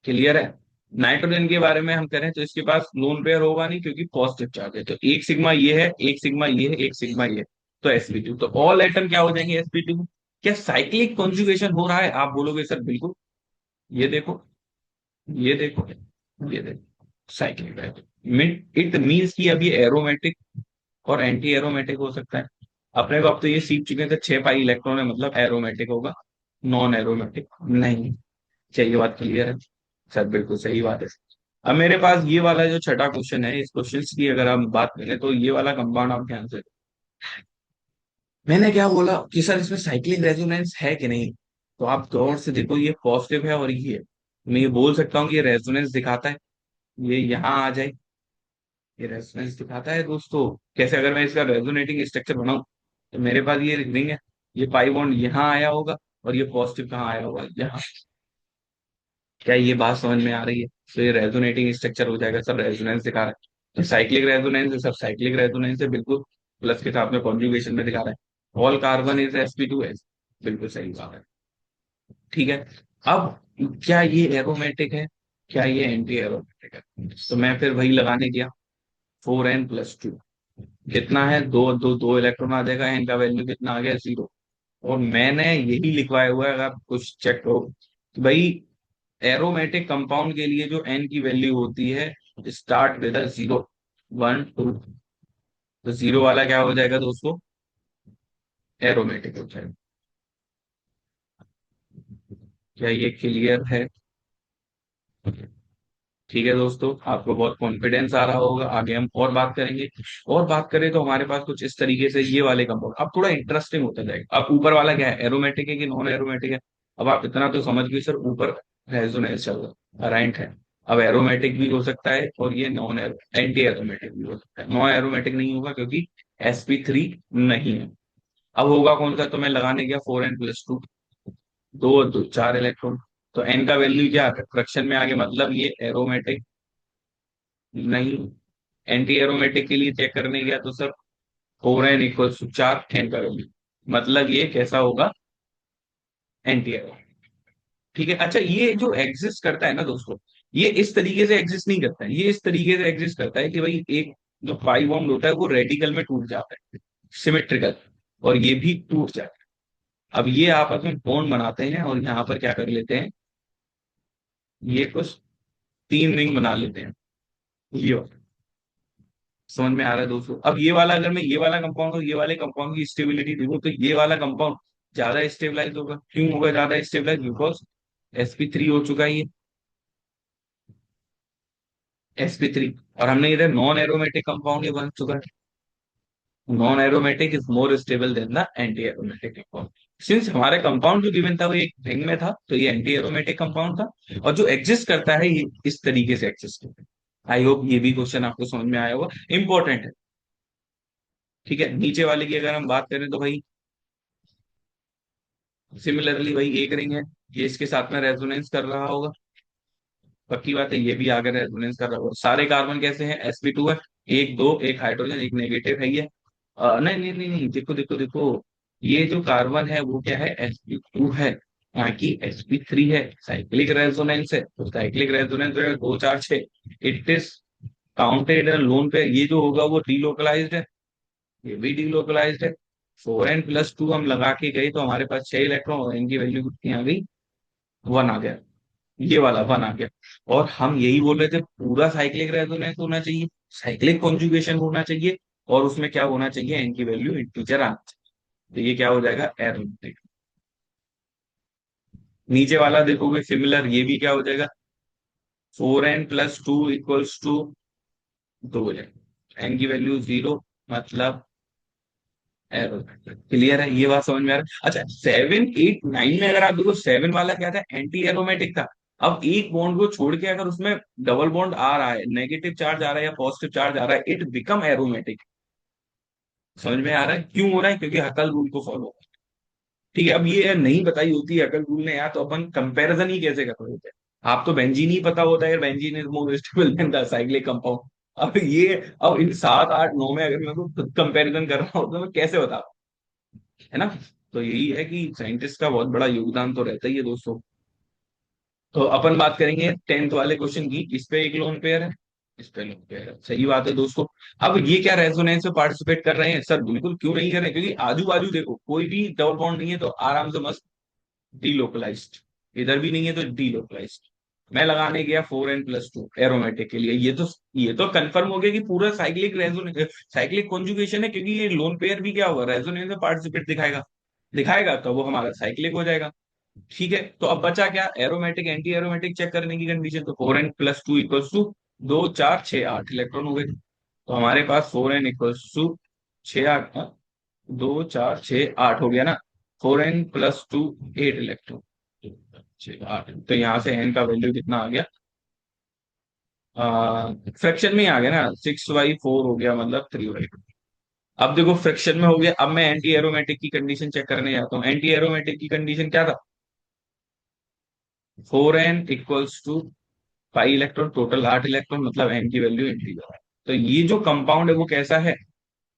क्लियर है। नाइट्रोजन के बारे में हम करें तो इसके पास लोन पेयर होगा नहीं, क्योंकि पॉजिटिव चार्ज है। तो एक सिग्मा ये है, एक सिग्मा ये है, एक सिग्मा ये है, तो sp2। तो ऑल एटम क्या हो जाएंगे, sp2। क्या साइक्लिक कॉन्जुगेशन हो रहा है, आप बोलोगे सर बिल्कुल। ये देखो, ये देखो, ये देखो, साइक्लिक है। इट मीन्स कि अब ये एरोमेटिक और एंटी एरोमेटिक हो सकता है। अपने को अब तो ये सीख चुके थे, 6 पाई इलेक्ट्रॉन है मतलब एरोमेटिक होगा, नॉन एरोमेटिक नहीं। चाहिए, बात क्लियर है। सर बिल्कुल सही बात है। अब मेरे पास ये वाला जो छठा क्वेश्चन है, इस क्वेश्चन की अगर हम बात करें तो ये वाला कंपाउंड आप ध्यान से, मैंने क्या बोला कि सर इसमें साइक्लिक रेजोनेंस है कि नहीं। तो आप गौर से देखो, ये पॉजिटिव है और ये, मैं ये बोल सकता हूँ कि ये रेजोनेंस दिखाता है। ये यहाँ आ जाए, ये रेजोनेंस दिखाता है दोस्तों। कैसे, अगर मैं इसका रेजोनेटिंग स्ट्रक्चर बनाऊं तो मेरे पास ये रिंग है, ये पाई बॉन्ड यहाँ आया होगा, और ये पॉजिटिव कहाँ आया होगा, यहाँ। क्या ये बात समझ में आ रही है। तो ये रेजोनेटिंग स्ट्रक्चर हो जाएगा सर, रेजोनेंस दिखा रहा है। तो साइक्लिक रेजोनेंस है सर, साइक्लिक रेजोनेंस है बिल्कुल। प्लस के साथ में कॉन्जुगेशन में दिखा रहा है, ऑल कार्बन इज sp2s। बिल्कुल सही बात है। ठीक है। अब क्या ये एरोमेटिक है, क्या ये एंटी एरोमेटिक है, तो मैं फिर वही लगाने गया, 4n+2। कितना है, दो दो दो इलेक्ट्रॉन आ जाएगा, एन का वैल्यू कितना आ गया, 0। और मैंने यही लिखवाया हुआ है, अगर आप कुछ चेक करो कि भाई एरोमेटिक कंपाउंड के लिए जो एन की वैल्यू होती है, स्टार्ट विद 0 1 2। तो 0 वाला क्या हो जाएगा दोस्तों, एरोमेटिक हो जाएगा। क्या ये क्लियर है। ठीक है दोस्तों, आपको बहुत कॉन्फिडेंस आ रहा होगा, आगे हम और बात करेंगे। और बात करें तो हमारे पास कुछ इस तरीके से ये वाले कंपाउंड अब थोड़ा इंटरेस्टिंग होता जाएगा। अब ऊपर वाला क्या है, एरोमेटिक है कि नॉन एरोमेटिक है। अब आप इतना तो समझ गए सर, ऊपर रेजोनेंस चल रहा है, राइट है। अब एरोमेटिक भी हो सकता है, और ये नॉन एरो एंटी एरोमेटिक भी हो सकता है। नॉन एरोमेटिक नहीं होगा क्योंकि sp3 नहीं है। अब होगा कौन सा, तो मैं लगाने गया 4n+2, दो 4 इलेक्ट्रॉन। तो एन का वैल्यू क्या फ्रैक्शन में आगे, मतलब ये एरोमेटिक नहीं। एंटी एरोमेटिक के लिए चेक करने गया तो सर 4n=4, एन का वैल्यू, मतलब ये कैसा होगा, एंटी एरोमेटिक। ठीक है। अच्छा, ये जो एग्जिस्ट करता है ना दोस्तों, ये इस तरीके से एग्जिस्ट नहीं करता है, ये इस तरीके से एग्जिस्ट करता है कि भाई एक जो पाई बॉन्ड होता है वो रेडिकल में टूट जाता है, सिमेट्रिकल, और ये भी टूट जाता है। अब ये आपस में बॉन्ड बनाते हैं, और यहाँ पर क्या कर लेते हैं, ये कुछ 3 रिंग बना लेते हैं। ये समझ में आ रहा है दोस्तों। अब ये वाला, अगर मैं ये वाला कंपाउंड और ये वाले कंपाउंड की स्टेबिलिटी देखूं, तो ये वाला कंपाउंड ज्यादा स्टेबलाइज होगा। क्यों होगा ज्यादा स्टेबलाइज, बिकॉज sp3 हो चुका है ये, sp3। और हमने इधर नॉन एरोमेटिक कंपाउंड ये बन चुका है। Non aromatic is more stable then the anti aromatic compound. Since हमारे कंपाउंड जो गिवन था वो एक रिंग में था, तो ये एंटी एरोमेटिक कंपाउंड था, और जो एग्जिस्ट करता है ये इस तरीके से एग्जिस्ट करता है। आई होप ये भी क्वेश्चन आपको समझ में आया होगा, इंपॉर्टेंट है। ठीक है। नीचे वाले की अगर हम बात करें तो भाई सिमिलरली भाई एक रिंग है, ये इसके साथ में रेजोनेंस कर रहा होगा, पक्की बात है, ये भी आगे रेजोनेंस कर रहा होगा। सारे कार्बन कैसे हैं, sp2 है, एक दो, एक हाइड्रोजन, एक नेगेटिव है ये। नहीं नहीं नहीं नहीं, देखो देखो देखो, ये जो कार्बन है वो क्या है, sp2 है, यहाँ की sp3 है। साइक्लिक रेजोनेंस है, तो साइक्लिक रेजोनेंस जो है 2 4 6, इट इज काउंटेड लोन पे। ये जो होगा वो डीलोकलाइज्ड है, ये भी डीलोकलाइज्ड है। 4n+2 हम लगा के गए तो हमारे पास 6 इलेक्ट्रॉन, और n की वैल्यू कितनी आ गई, 1 आ गया। ये वाला 1 आ गया। और हम यही बोल रहे थे पूरा साइक्लिक रेजोनेंस होना चाहिए, साइक्लिक कॉन्जुगेशन होना चाहिए, और उसमें क्या होना चाहिए, n की वैल्यू इंटीजर आना चाहिए। तो ये क्या हो जाएगा, एरोमेटिक। नीचे वाला देखोगे सिमिलर, ये भी क्या हो जाएगा, 4n+2 = 2 हो जाएगा, n की वैल्यू 0, मतलब एरोमेटिक। क्लियर है, ये बात समझ में आ रहा है। अच्छा, 7, 8, 9 में अगर आप देखो, 7 वाला क्या था, एंटी एरोमेटिक था। अब एक बॉन्ड को छोड़ के अगर उसमें डबल बॉन्ड आ रहा है, नेगेटिव चार्ज आ रहा है या पॉजिटिव चार्ज आ रहा है, इट बिकम एरोमेटिक। समझ में आ रहा है क्यों हो रहा है, क्योंकि हकल रूल को फॉलो। ठीक है, अब ये नहीं बताई होती हकल रूल ने यार, तो अपन कंपैरिजन ही कैसे कर रहे होते। आप तो बेंजीन ही पता होता है, benzene is more stable then the cyclic compound. अब ये, अब इन 7, 8, 9 में अगर मैं खुद कंपैरिजन कर रहा हूँ तो मैं कैसे बता, है ना। तो यही है कि साइंटिस्ट का बहुत बड़ा योगदान तो रहता ही है दोस्तों। तो अपन बात करेंगे 10th वाले क्वेश्चन की। इस पे एक लोन पेयर है, इस पे लोन पेयर है, सही बात है दोस्तों। अब ये क्या रेजोनेंस में पार्टिसिपेट कर रहे हैं सर, बिल्कुल क्यों नहीं कर रहे हैं, क्योंकि आजू बाजू देखो कोई भी डबल बॉन्ड नहीं है, तो आराम से मस्त डीलोकलाइज्ड। इधर भी नहीं है तो डीलोकलाइज्ड। मैं लगाने गया 4n+2 एरोमेटिक के लिए, ये तो कंफर्म हो गया कि पूरा साइक्लिक रेजोनेंस, साइक्लिक कॉन्जुगेशन है, क्योंकि ये लोन पेयर भी क्या हुआ, रेजोनेंस में पार्टिसिपेट दिखाएगा, दिखाएगा तो वो हमारा साइक्लिक हो जाएगा। ठीक है, तो अब बचा क्या, एरोमेटिक एंटी एरोमेटिक चेक करने की कंडीशन। तो 4n+2 = 2, 4, 6, 8 इलेक्ट्रॉन हो गए। तो हमारे पास 4n = 6, 8, 2, 4, 6, 8 हो गया ना। 4n+2 8 electron, 6, 8। तो यहाँ से n का वैल्यू कितना आ गया, फ्रैक्शन में ही आ गया ना, 6/4 हो गया, मतलब 3/2। अब देखो फ्रैक्शन में हो गया, अब मैं एंटी एरोमेटिक की कंडीशन चेक करने जाता हूँ। एंटी एरोमेटिक की कंडीशन क्या था, 4n = 5 इलेक्ट्रॉन, टोटल 8 इलेक्ट्रॉन, मतलब n की वैल्यू इंटीजर है। तो ये जो कंपाउंड है वो कैसा है,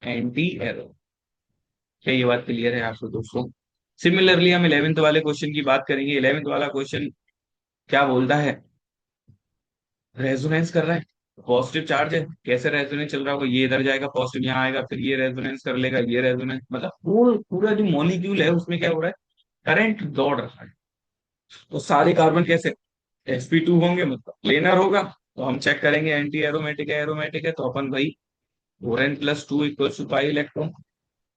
एंटी एरो। क्या ये बात क्लियर है आपको दोस्तों। सिमिलरली हम 11th वाले क्वेश्चन की बात करेंगे। 11th वाला क्वेश्चन क्या बोलता है, रेजोनेंस कर रहा है, पॉजिटिव चार्ज है, कैसे रेजोनेंस चल रहा होगा, ये इधर जाएगा, पॉजिटिव यहाँ आएगा, फिर ये रेजोनेंस कर लेगा, ये रेजोनेंस, मतलब पूरा पूरा जो मॉलिक्यूल है उसमें क्या हो रहा है, करंट दौड़ रहा है। तो सारे कार्बन कैसे, sp2 होंगे, मतलब प्लेनर होगा। तो हम चेक करेंगे एंटी एरोमेटिक है, एरोमेटिक है, तो अपन भाई 4n+2 = 5 इलेक्ट्रॉन।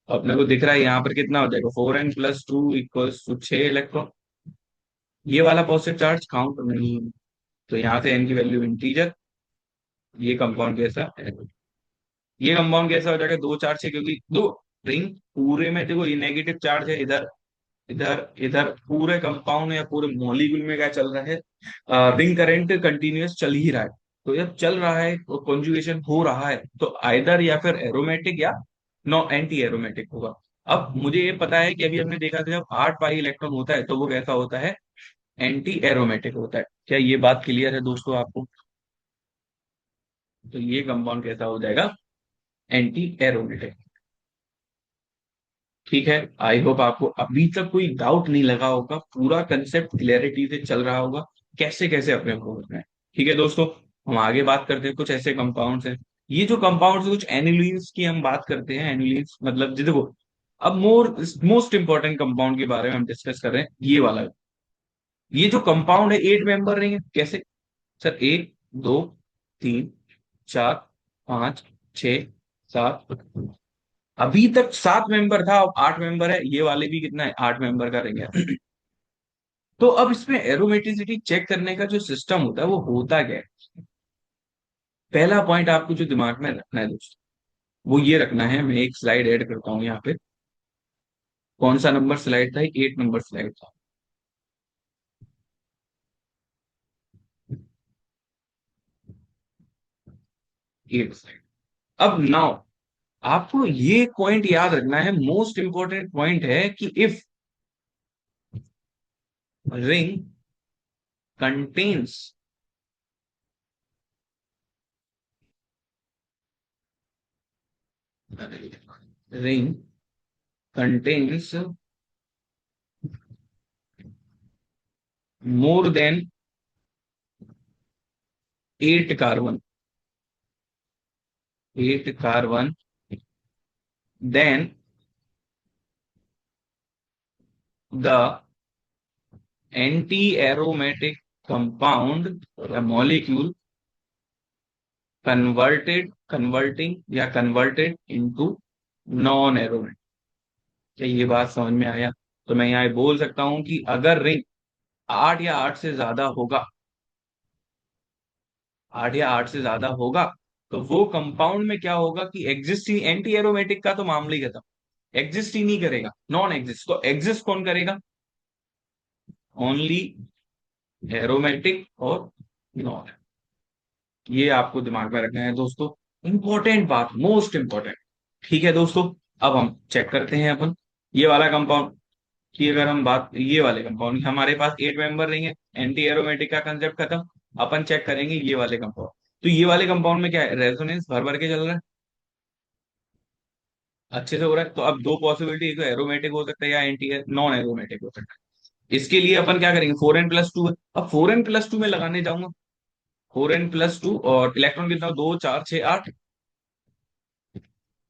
अपने को दिख रहा है यहाँ पर कितना हो जाएगा, 4n+2 = 6 इलेक्ट्रॉन। ये वाला पॉजिटिव चार्ज काउंट नहीं, तो यहाँ से n की वैल्यू इंटीजर। ये कंपाउंड कैसा है, ये कंपाउंड कैसा हो जाएगा, 2, 4, 6, क्योंकि दो रिंग पूरे में देखो ये नेगेटिव चार्ज है, इधर इधर इधर पूरे कंपाउंड या पूरे मॉलिक्यूल में क्या चल रहा है, रिंग करंट कंटिन्यूअस चल ही रहा है। तो जब चल रहा है तो कॉन्जुगेशन हो रहा है, तो आइदर या फिर एरोमेटिक या नो एंटी एरोमेटिक होगा। अब मुझे ये पता है कि अभी हमने देखा था जब 8 पाई इलेक्ट्रॉन होता है तो वो कैसा होता है, एंटी एरोमेटिक होता है। क्या ये बात क्लियर है दोस्तों आपको। तो ये कंपाउंड कैसा हो जाएगा, एंटी एरोमेटिक। ठीक है, आई होप आपको अभी तक कोई डाउट नहीं लगा होगा, पूरा कंसेप्ट क्लियरिटी से चल रहा होगा, कैसे कैसे अपने को करना है। ठीक है दोस्तों, हम आगे बात करते हैं, कुछ ऐसे कंपाउंड्स हैं। ये जो कंपाउंड्स कुछ एनिलीन्स की हम बात करते हैं, एनिलीन्स मतलब जी देखो, अब मोस्ट इंपॉर्टेंट कंपाउंड के बारे में हम डिस्कस कर रहे हैं, ये वाला। ये जो कंपाउंड है 8 मेंबर रहेंगे कैसे, सर 1, 2, 3, 4, 5, 6, 7। अभी तक 7 मेंबर था, अब 8 मेंबर है, ये वाले भी कितना है, 8 मेंबर का रहेंगे। तो अब इसमें एरोमेटिसिटी चेक करने का जो सिस्टम होता है वो होता क्या है। पहला पॉइंट आपको जो दिमाग में रखना है दोस्तों, वो ये रखना है, मैं एक स्लाइड ऐड करता हूँ यहाँ पे। कौन सा नंबर स्लाइड था, 8 नंबर स्लाइड था। 8 स्लाइड। अब नाउ आपको ये पॉइंट याद रखना है, मोस्ट इंपॉर्टेंट पॉइंट है कि if ring contains ring contains more than 8 carbon, 8 carbon, then the anti aromatic compound या मॉलिक्यूल कन्वर्टिंग या कन्वर्टेड इनटू नॉन एरोमेटिक। क्या ये बात समझ में आया? तो मैं यहाँ बोल सकता हूं कि अगर रिंग 8 या 8 से ज्यादा होगा, 8 या 8 से ज्यादा होगा, तो वो कंपाउंड में क्या होगा कि एग्जिस्ट ही, एंटी एरोमेटिक का तो मामला ही खत्म, एग्जिस्ट ही नहीं करेगा, नॉन एग्जिस्ट। तो एग्जिस्ट कौन करेगा? ओनली एरोमेटिक और नॉन। ये आपको दिमाग में रखना है दोस्तों, इंपॉर्टेंट बात, मोस्ट इंपॉर्टेंट। ठीक है दोस्तों, अब हम चेक करते हैं अपन ये वाला कंपाउंड की। अगर हम बात ये वाले कंपाउंड की, हमारे पास 8 मेंबर नहीं है, एंटी एरोमेटिक का कंसेप्ट खत्म। अपन चेक करेंगे ये वाले कंपाउंड। तो ये वाले कंपाउंड में क्या है, रेजोनेंस भर भर के चल रहा है, अच्छे से हो रहा है। तो अब दो पॉसिबिलिटी, एक तो एरोमेटिक हो सकता है या एंटी नॉन एरोमेटिक हो सकता है। इसके लिए अपन क्या करेंगे, 4n+2 है, अब 4n+2 में लगाने जाऊंगा। 4n+2 और इलेक्ट्रॉन कितना, 2 4 6 8,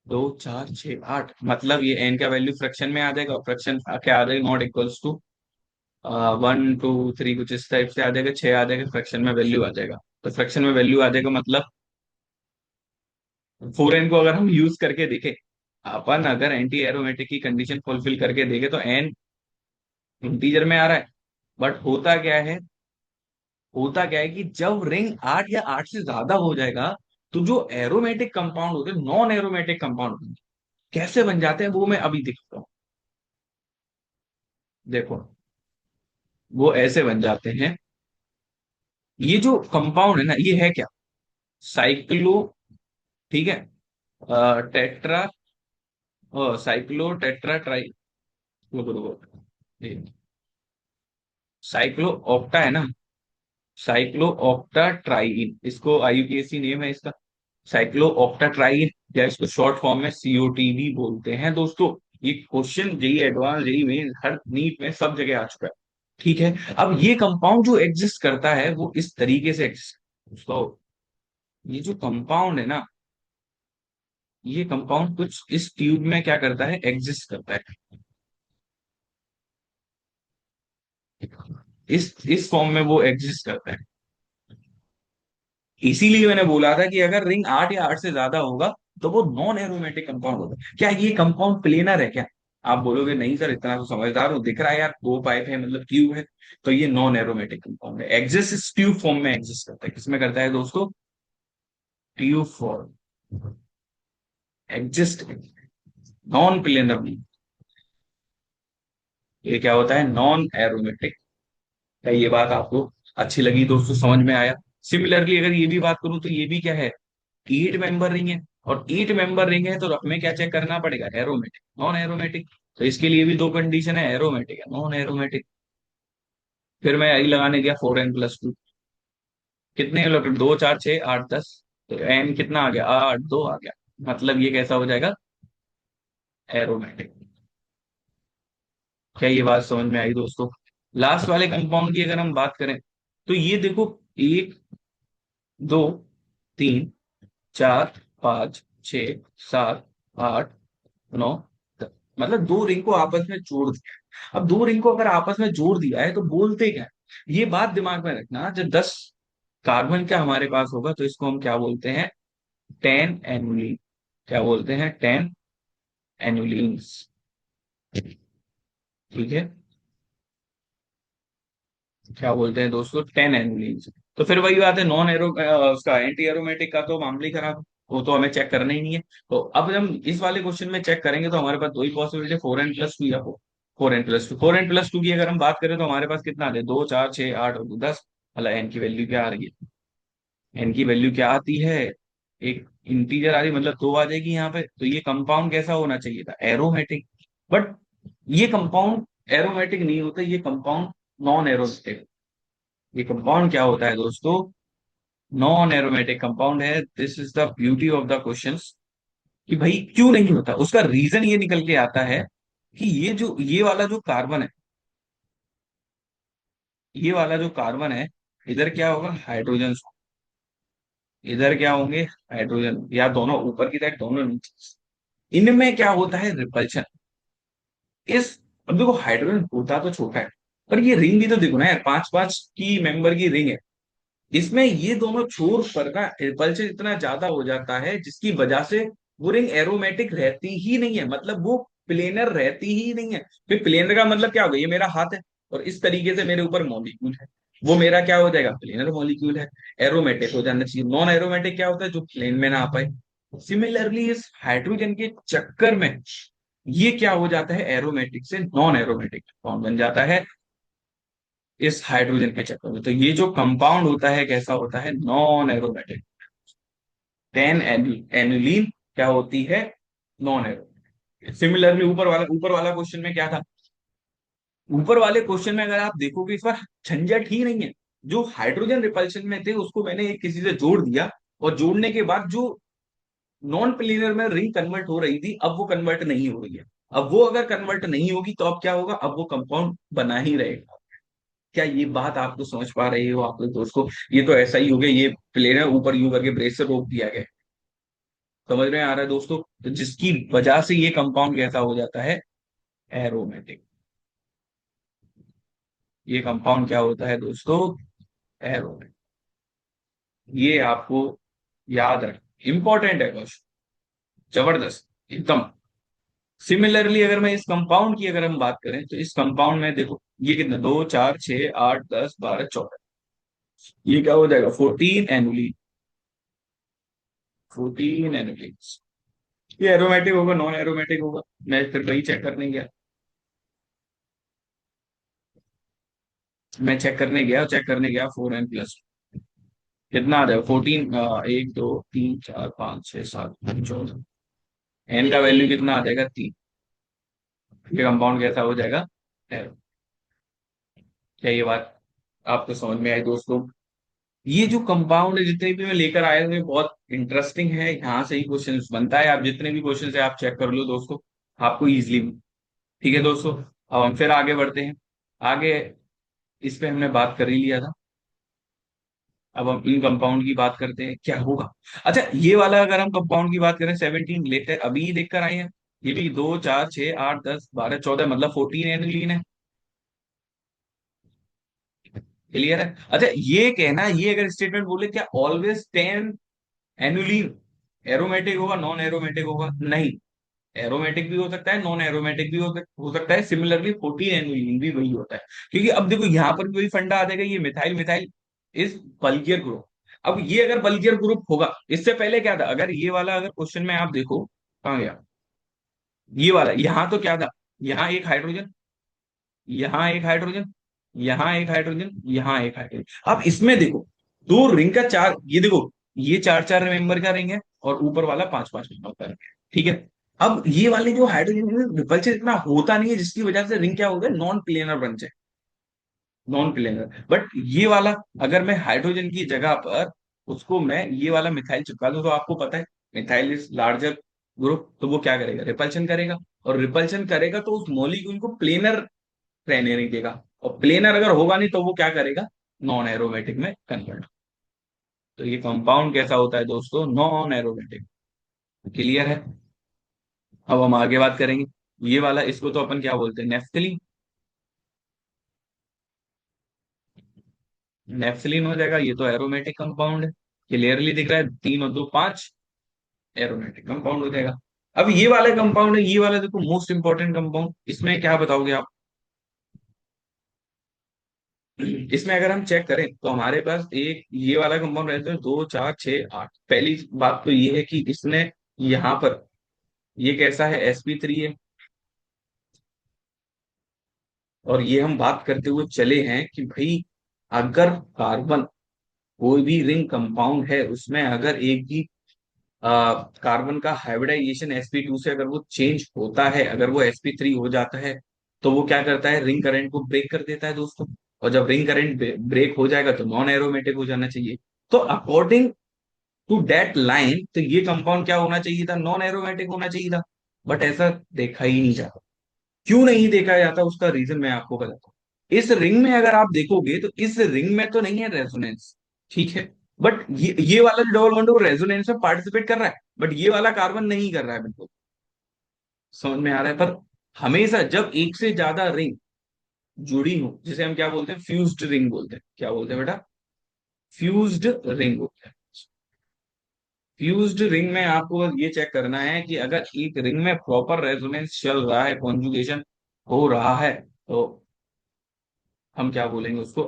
2 4 6 8, मतलब ये एन का वैल्यू फ्रैक्शन में आ जाएगा, और फ्रैक्शन क्या आ जाएगा, नॉट इक्वल्स टू 1 2 3, कुछ इस टाइप से आ जाएगा, 6 आ जाएगा, फ्रैक्शन में वैल्यू आ जाएगा। तो फ्रैक्शन में वैल्यू आ जाएगा मतलब 4n को अगर हम यूज करके देखें, अपन अगर एंटी एरोमेटिक की कंडीशन फुलफिल करके देखे, तो एन इंटीजर में आ रहा है। बट होता क्या है कि जब रिंग 8 या 8 से ज्यादा हो जाएगा, तो जो एरोमेटिक कंपाउंड होते हैं, नॉन एरोमेटिक कंपाउंड होते हैं, कैसे बन जाते हैं वो मैं अभी दिखाता हूँ। देखो, वो ऐसे बन जाते हैं। ये जो कंपाउंड है ना, ये है क्या, साइक्लो, ठीक है, टेट्रा, साइक्लो टेट्रा ट्राई, रुको रुको, साइक्लो ऑक्टा है ना, साइक्लो ऑक्टा ट्राइन, इसको आईयूपीएसी नेम है इसका, साइक्लो ऑक्टा ट्राइन, या इसको शॉर्ट फॉर्म में सीओटी भी बोलते हैं दोस्तों। ये question JEE advance, JEE main, हर नीट में सब जगह आ चुका है। ठीक है, अब ये कंपाउंड जो एग्जिस्ट करता है वो इस तरीके से एग्जिस्ट, उसको, ये जो कंपाउंड है ना, ये कंपाउंड कुछ इस ट्यूब में क्या करता है, एग्जिस्ट करता है, इस फॉर्म में वो एग्जिस्ट करता है। इसीलिए मैंने बोला था कि अगर रिंग 8 या 8 से ज्यादा होगा, तो वो नॉन एरोमेटिक कंपाउंड होगा। क्या ये कंपाउंड प्लेनर है क्या? आप बोलोगे नहीं सर, इतना तो समझदार हो, दिख रहा है यार, दो पाइप है मतलब ट्यूब है। तो ये नॉन एरोमेटिक कंपाउंड है, एग्जिस्ट इस ट्यूब फॉर्म में एग्जिस्ट करता है। किसमें करता है दोस्तों? Tube form, exist, non planar. ये क्या होता है, नॉन एरोमेटिक। क्या ये बात आपको अच्छी लगी दोस्तों, समझ में आया? सिमिलरली अगर ये भी बात करूं, तो ये भी क्या है, 8 मेंबर रिंग है, और 8 मेंबर रिंग है, तो हमें क्या चेक करना पड़ेगा, एरोमेटिक नॉन एरोमेटिक। तो इसके लिए भी दो कंडीशन है, एरोमेटिक है नॉन एरोमेटिक। फिर मैं यही लगाने गया 4n+2, कितने इलेक्ट्रॉन, 2 4 6 8 10, तो एन कितना आ गया, 8 2 आ गया, मतलब ये कैसा हो जाएगा, एरोमेटिक। क्या ये बात समझ में आई दोस्तों? लास्ट वाले कंपाउंड की अगर हम बात करें, तो ये देखो, 1 2 3 4 5 6 7 8 9, मतलब दो रिंग को आपस में जोड़ दिया। अब दो रिंग को अगर आपस में जोड़ दिया है, तो बोलते क्या है, ये बात दिमाग में रखना, जब 10 कार्बन का हमारे पास होगा, तो इसको हम क्या बोलते हैं, 10 एनुलिन। क्या बोलते हैं, 10 एनुलिन्स। ठीक है, क्या बोलते हैं दोस्तों, 10 एनुलिन्स। तो फिर वही बात है, नॉन एरो उसका एंटी एरोमेटिक का तो मामला ही खराब, वो तो हमें चेक करना ही नहीं है। तो अब हम इस वाले क्वेश्चन में चेक करेंगे, तो हमारे पास दो ही पॉसिबिलिटी, 4n+2 या 4n+2। 4n+2 की अगर हम बात करें, तो हमारे पास कितना आ रहा है, 2 4 6 8 और 10, मतलब एन की वैल्यू क्या आ रही है, एन की वैल्यू क्या आती है, एक इंटीजर आ रही है, मतलब दो आ जाएगी यहाँ पे। तो ये कंपाउंड कैसा होना चाहिए था, एरोमेटिक। बट ये कंपाउंड एरोमेटिक नहीं होता, ये कंपाउंड नॉन एरोमेटिक। ये कंपाउंड क्या होता है दोस्तों, नॉन एरोमेटिक कंपाउंड है। This is the beauty of the questions, कि भाई क्यों नहीं होता, उसका रीजन ये निकल के आता है कि ये वाला जो कार्बन है, ये वाला जो कार्बन है, इधर क्या होगा, हाइड्रोजन, इधर क्या होंगे, हाइड्रोजन, या दोनों ऊपर की साइड, दोनों नीचे। इनमें क्या होता है, रिपल्शन। इस अब देखो हाइड्रोजन होता तो छोटा है, पर ये रिंग भी तो देखो ना यार, 5-5 की मेंबर की रिंग है। इसमें ये दोनों छोर पर का रिपल्शन इतना ज्यादा हो जाता है जिसकी वजह से वो रिंग एरोमेटिक रहती ही नहीं है, मतलब वो प्लेनर रहती ही नहीं है। फिर प्लेनर का मतलब क्या होगा, ये मेरा हाथ है और इस तरीके से मेरे ऊपर मॉलिक्यूल है, वो मेरा क्या हो जाएगा, प्लेनर मॉलिक्यूल है, एरोमेटिक हो जाना चाहिए। नॉन एरोमेटिक क्या होता है, जो प्लेन में ना आ पाए। सिमिलरली इस हाइड्रोजन के चक्कर में ये क्या हो जाता है, एरोमेटिक से नॉन एरोमेटिक कंपाउंड बन जाता है इस हाइड्रोजन के चक्कर में। तो ये जो कंपाउंड होता है कैसा होता है, नॉन एरोमेटिक। टेन एनुलीन क्या होती है, नॉन एरोमेटिक। सिमिलरली ऊपर वाला क्वेश्चन में क्या था, ऊपर वाले क्वेश्चन में अगर आप देखोगे इस बार झंझट ही नहीं है। जो हाइड्रोजन रिपल्शन में थे उसको मैंने एक किसी से जोड़ दिया, और जोड़ने के बाद जो नॉन प्लेनर में रिंग कन्वर्ट हो रही थी अब वो कन्वर्ट नहीं हो रही है। अब वो अगर कन्वर्ट नहीं होगी तो अब क्या होगा, अब वो कंपाउंड बना ही रहेगा। क्या ये बात आपको समझ पा रहे हो आप लोग दोस्तों, ये तो ऐसा ही हो गया, ये प्लेनर ऊपर यू करके ब्रेस से रोक दिया गया। समझ में आ रहा है दोस्तों, तो जिसकी वजह से ये कंपाउंड कैसा हो जाता है, एरोमेटिक। ये कंपाउंड क्या होता है दोस्तों, एरोमेटिक। ये आपको याद रख, इंपॉर्टेंट है क्वेश्चन, जबरदस्त एकदम। सिमिलरली अगर मैं इस कंपाउंड की अगर हम बात करें तो इस कंपाउंड में देखो ये कितना, 2 4 6 8 10 12 14, ये क्या हो जाएगा, 14 एनुलिन। 14 एनुलिन, ये एरोमेटिक होगा नॉन एरोमेटिक होगा, मैं फिर वही चेक करने गया। मैं चेक करने गया, चेक करने गया 4n+, कितना आ जाएगा 14, 1 2 3 4 5 6 7 14, एन का वैल्यू कितना आ जाएगा, 3। ये कंपाउंड कैसा हो जाएगा, एरो। क्या ये बात आपको समझ में आई दोस्तों। ये जो कंपाउंड है जितने भी मैं लेकर आया हूँ ये बहुत इंटरेस्टिंग है, यहाँ से ही क्वेश्चन बनता है, आप जितने भी क्वेश्चन है आप चेक कर लो दोस्तों, आपको इजिली। ठीक है दोस्तों, अब हम फिर आगे बढ़ते हैं। आगे इस पे हमने बात कर ही लिया था, अब हम इन कंपाउंड की बात करते हैं क्या होगा। अच्छा ये वाला अगर हम कंपाउंड की बात करें 17 लेते हैं, अभी देख कर आए हैं, ये भी 2 4 6 8 10 12 14 मतलब 14 एनुलीन है। क्लियर है। अच्छा ये कहना, ये अगर स्टेटमेंट बोले क्या ऑलवेज 10 एनुलीन एरोमेटिक होगा, नॉन एरोमेटिक होगा, नहीं। एरोमेटिक भी हो सकता है, नॉन एरोमेटिक भी हो सकता है। सिमिलरली 14 एनुलीन भी वही होता है, क्योंकि अब देखो यहाँ पर भी वही फंडा आ जाएगा, ये methyl methyl is bulkier group. अब ये अगर बल्कियर ग्रुप होगा, इससे पहले क्या था, अगर ये वाला अगर क्वेश्चन में आप देखो, कहाँ गया ये वाला, यहाँ तो क्या था, यहाँ एक हाइड्रोजन, यहाँ एक हाइड्रोजन, यहाँ एक हाइड्रोजन, यहाँ एक हाइड्रोजन। अब इसमें देखो दो रिंग का चार, ये देखो ये 4 4 मेंबर का रिंग है और ऊपर वाला 5 5 मेंबर का रिंग है। ठीक है। अब ये वाले जो हाइड्रोजन रिपल्शन इतना होता नहीं है जिसकी वजह से रिंग क्या हो गया, नॉन प्लेनर बन जाए, नॉन प्लेनर। बट ये वाला अगर मैं हाइड्रोजन की जगह पर उसको मैं ये वाला मिथाइल चिपका दूं, तो आपको पता है मिथाइल इज लार्जर ग्रुप, तो वो क्या करेगा, रिपल्शन करेगा। और रिपल्शन करेगा तो उस मॉलिक्यूल को प्लेनर रहने नहीं देगा, और प्लेनर अगर होगा नहीं तो वो क्या करेगा, नॉन एरोमेटिक में कन्वर्ट। तो ये कंपाउंड कैसा होता है दोस्तों, नॉन एरोमेटिक। क्लियर है। अब हम आगे बात करेंगे, ये वाला इसको तो अपन क्या बोलते हैं, नेफ्थलीन। नेफ्थलीन हो जाएगा, ये तो एरोमेटिक कंपाउंड है, क्लियरली दिख रहा है, 3 और 2 5, एरोमेटिक कंपाउंड हो जाएगा। अब ये वाला कंपाउंड है, ये वाला देखो मोस्ट इंपॉर्टेंट कंपाउंड, इसमें क्या बताओगे आप। इसमें अगर हम चेक करें तो हमारे पास एक ये वाला कंपाउंड रहता है, 2 4 6 8। पहली बात तो ये है कि इसने यहाँ पर ये कैसा है, sp3 है। और ये हम बात करते हुए चले हैं कि भाई अगर कार्बन, कोई भी रिंग कंपाउंड है उसमें अगर एक भी कार्बन का हाइब्रिडाइजेशन sp2 से अगर वो चेंज होता है, अगर वो sp3 हो जाता है, तो वो क्या करता है, रिंग करंट को ब्रेक कर देता है दोस्तों। और जब रिंग करंट ब्रेक हो जाएगा तो नॉन एरोमेटिक हो जाना चाहिए। तो अकॉर्डिंग टू दैट लाइन तो ये कंपाउंड क्या होना चाहिए था, नॉन एरोमेटिक होना चाहिए था। बट ऐसा देखा ही नहीं जाता। क्यों नहीं देखा जाता, उसका रीजन मैं आपको बताता हूँ। इस रिंग में अगर आप देखोगे तो इस रिंग में तो नहीं है रेजोनेंस, ठीक है। बट ये वाला जो डबल बॉन्ड है वो रेजोनेंस में पार्टिसिपेट कर रहा है, बट ये वाला कार्बन नहीं कर रहा है बिल्कुल। समझ में आ रहा है पर हमेशा जब एक से ज्यादा रिंग जुड़ी हो, जिसे हम क्या बोलते हैं, फ्यूज्ड रिंग बोलते हैं। क्या बोलते हैं बेटा? फ्यूज्ड रिंग बोलते हैं। फ्यूज्ड रिंग में आपको बस ये चेक करना है कि अगर एक रिंग में प्रॉपर रेजोनेंस चल रहा है, कॉन्जुगेशन हो रहा है, तो हम क्या बोलेंगे उसको,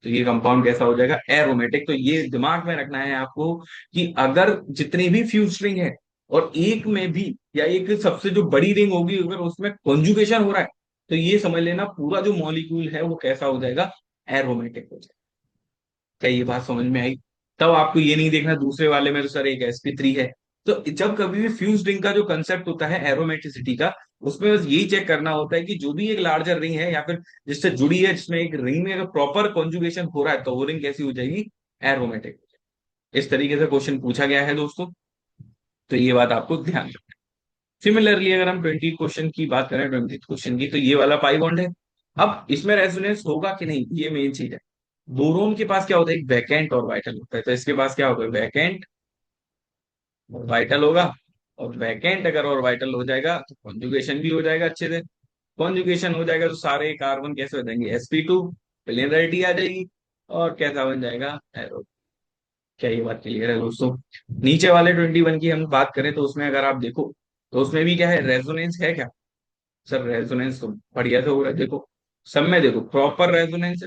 तो ये कंपाउंड कैसा हो जाएगा, एरोमेटिक। तो ये दिमाग में रखना है आपको कि अगर जितनी भी फ्यूज रिंग है और एक में भी, या एक सबसे जो बड़ी रिंग होगी अगर उसमें कॉन्जुगेशन हो रहा है, तो ये समझ लेना पूरा जो मॉलिक्यूल है वो कैसा हो जाएगा, एरोमेटिक हो जाएगा। क्या ये बात समझ में आई? तब आपको ये नहीं देखना दूसरे वाले में तो सर एक sp3 है। तो जब कभी भी फ्यूज रिंग का जो कंसेप्ट होता है एरोमेटिसिटी का, उसमें बस यही चेक करना होता है कि जो भी एक लार्जर रिंग है या फिर जिससे जुड़ी है, जिसमें एक रिंग में अगर प्रॉपर कॉन्जुगेशन हो रहा है, तो वो रिंग कैसी हो जाएगी, एरोमेटिक। इस तरीके से क्वेश्चन पूछा गया है दोस्तों, तो ये बात आपको ध्यान रखना। सिमिलरली अगर हम 20 क्वेश्चन की बात करें, 20 क्वेश्चन की, तो ये वाला पाई बॉन्ड है। अब इसमें रेजोनेंस होगा कि नहीं, ये मेन चीज है। बोरोन के पास क्या होता है, एक वैकेंट और वाइटल होता है, तो इसके पास क्या होगा, वैकेंट और वाइटल होगा। और वैकेंट अगर और वाइटल हो जाएगा तो कॉन्जुगेशन भी हो जाएगा अच्छे से। कॉन्जुगेशन हो जाएगा तो सारे कार्बन कैसे हो जाएंगे, sp2, प्लेनरिटी आ जाएगी, और कैसा बन जाएगा, एरो। क्या ये बात क्लियर है दोस्तों? नीचे वाले 21 की हम बात करें तो उसमें अगर आप देखो, तो उसमें भी क्या है, रेजोनेंस है क्या? सर रेजोनेंस तो बढ़िया से हो रहा है, देखो सब में देखो प्रॉपर रेजोनेंस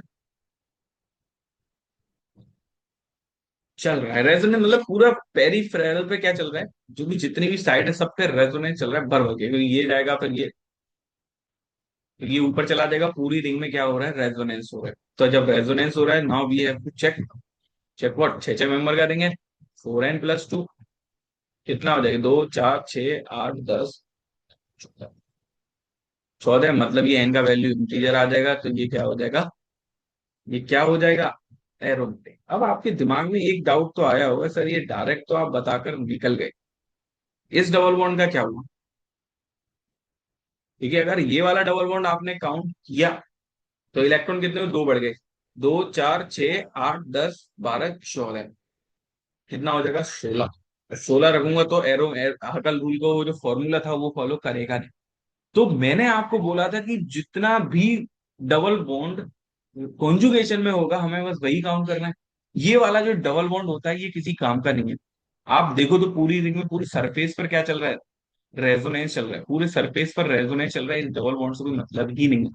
चल रहा है। रेजोनेंस मतलब पूरा पेरिफेरल पे क्या चल रहा है, जो भी जितनी भी साइड है सब पे रेजोनेंस चल रहा है भर भर के, क्योंकि ये जाएगा फिर ये ऊपर चला जाएगा, पूरी रिंग में क्या हो रहा है, रेजोनेंस हो रहा है। तो जब रेजोनेंस हो रहा है, now we have to check, check what, छह छह मेंबर का देंगे, 4n+2 कितना हो जाएगा, 2 4 6 8 10 14, मतलब ये n का वैल्यू इंटीजर आ जाएगा, तो ये क्या हो जाएगा, ये क्या हो जाएगा, एरोमेटिक। अब आपके दिमाग में एक डाउट तो आया होगा, सर ये डायरेक्ट तो आप बताकर निकल गए, इस डबल बॉन्ड का क्या हुआ? ठीक है, अगर ये वाला डबल बॉन्ड आपने काउंट किया, तो इलेक्ट्रॉन कितने हुए? दो बढ़ गए, 2 4 6 8 10 12 14, कितना हो जाएगा, 16। 16 रखूंगा तो हकल रूल को वो जो फॉर्मूला था वो फॉलो करेगा नहीं। तो मैंने आपको बोला था कि जितना भी डबल बॉन्ड कॉन्जुगेशन में होगा हमें बस वही काउंट करना है। ये वाला जो डबल बॉन्ड होता है ये किसी काम का नहीं है। आप देखो तो पूरी रिंग में पूरी सरफेस पर क्या चल रहा है, रेजोनेंस चल रहा है, पूरे सरफेस पर रेजोनेंस चल रहा है, इस डबल बॉन्ड से कोई मतलब ही नहीं है।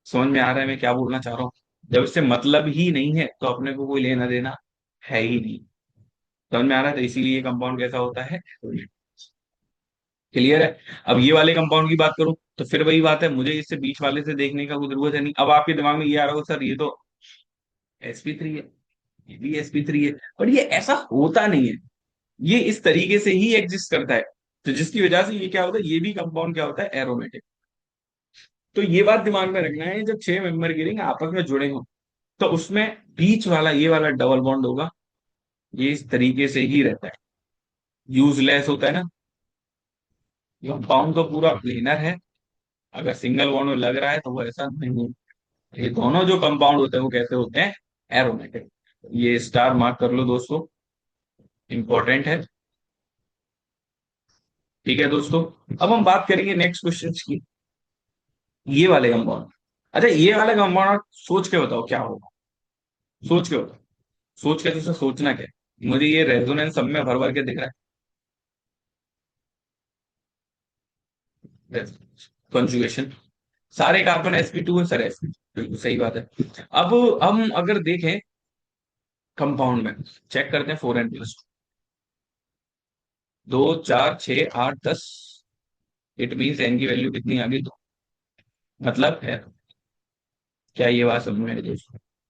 समझ में आ रहा है मैं क्या बोलना चाह रहा हूँ? जब इससे मतलब ही नहीं है तो अपने को कोई लेना देना है ही नहीं। समझ में आ रहा है? तो इसीलिए कंपाउंड कैसा होता है, क्लियर है? अब ये वाले कंपाउंड की बात करूं तो फिर वही बात है, मुझे इससे बीच वाले से देखने का कोई जरूरत है नहीं। अब आपके दिमाग में ये आ रहा हो, सर ये तो sp3 है, ये भी sp3 है, पर ये ऐसा होता नहीं है, ये इस तरीके से ही एग्जिस्ट करता है। तो जिसकी वजह से ये क्या होता है, ये भी कंपाउंड क्या होता है, एरोमेटिक। तो ये बात दिमाग में रखना है, जब छह मेंबर की रिंग आपस में जुड़े हो, तो उसमें बीच वाला ये वाला डबल बॉन्ड होगा, ये इस तरीके से ही रहता है, यूजलेस होता है ना। कंपाउंड तो पूरा प्लेनर है, अगर सिंगल बॉन्ड में लग रहा है तो वो ऐसा नहीं है। ये दोनों जो कंपाउंड होते हैं वो कैसे होते हैं, एरोमेटिक। ये स्टार मार्क कर लो दोस्तों, इंपॉर्टेंट है। ठीक है दोस्तों, अब हम बात करेंगे नेक्स्ट क्वेश्चन की, ये वाले कंपाउंड। अच्छा ये वाले कंपाउंड आप सोच के बताओ क्या होगा, सोच के बताओ, सोच के तो सोचना क्या है? मुझे ये रेजोनेंस सब में भर भर के दिख रहा है, कंजुगेशन, सारे कार्बन sp2 है सर, sp, बिल्कुल सही बात है। अब हम अगर देखें कंपाउंड में, चेक करते हैं 4n+2, 2 4 6 8 10, इट मीन एन की वैल्यू कितनी आ गई, तो मतलब है, क्या ये बात समझ में आई दोस्तों?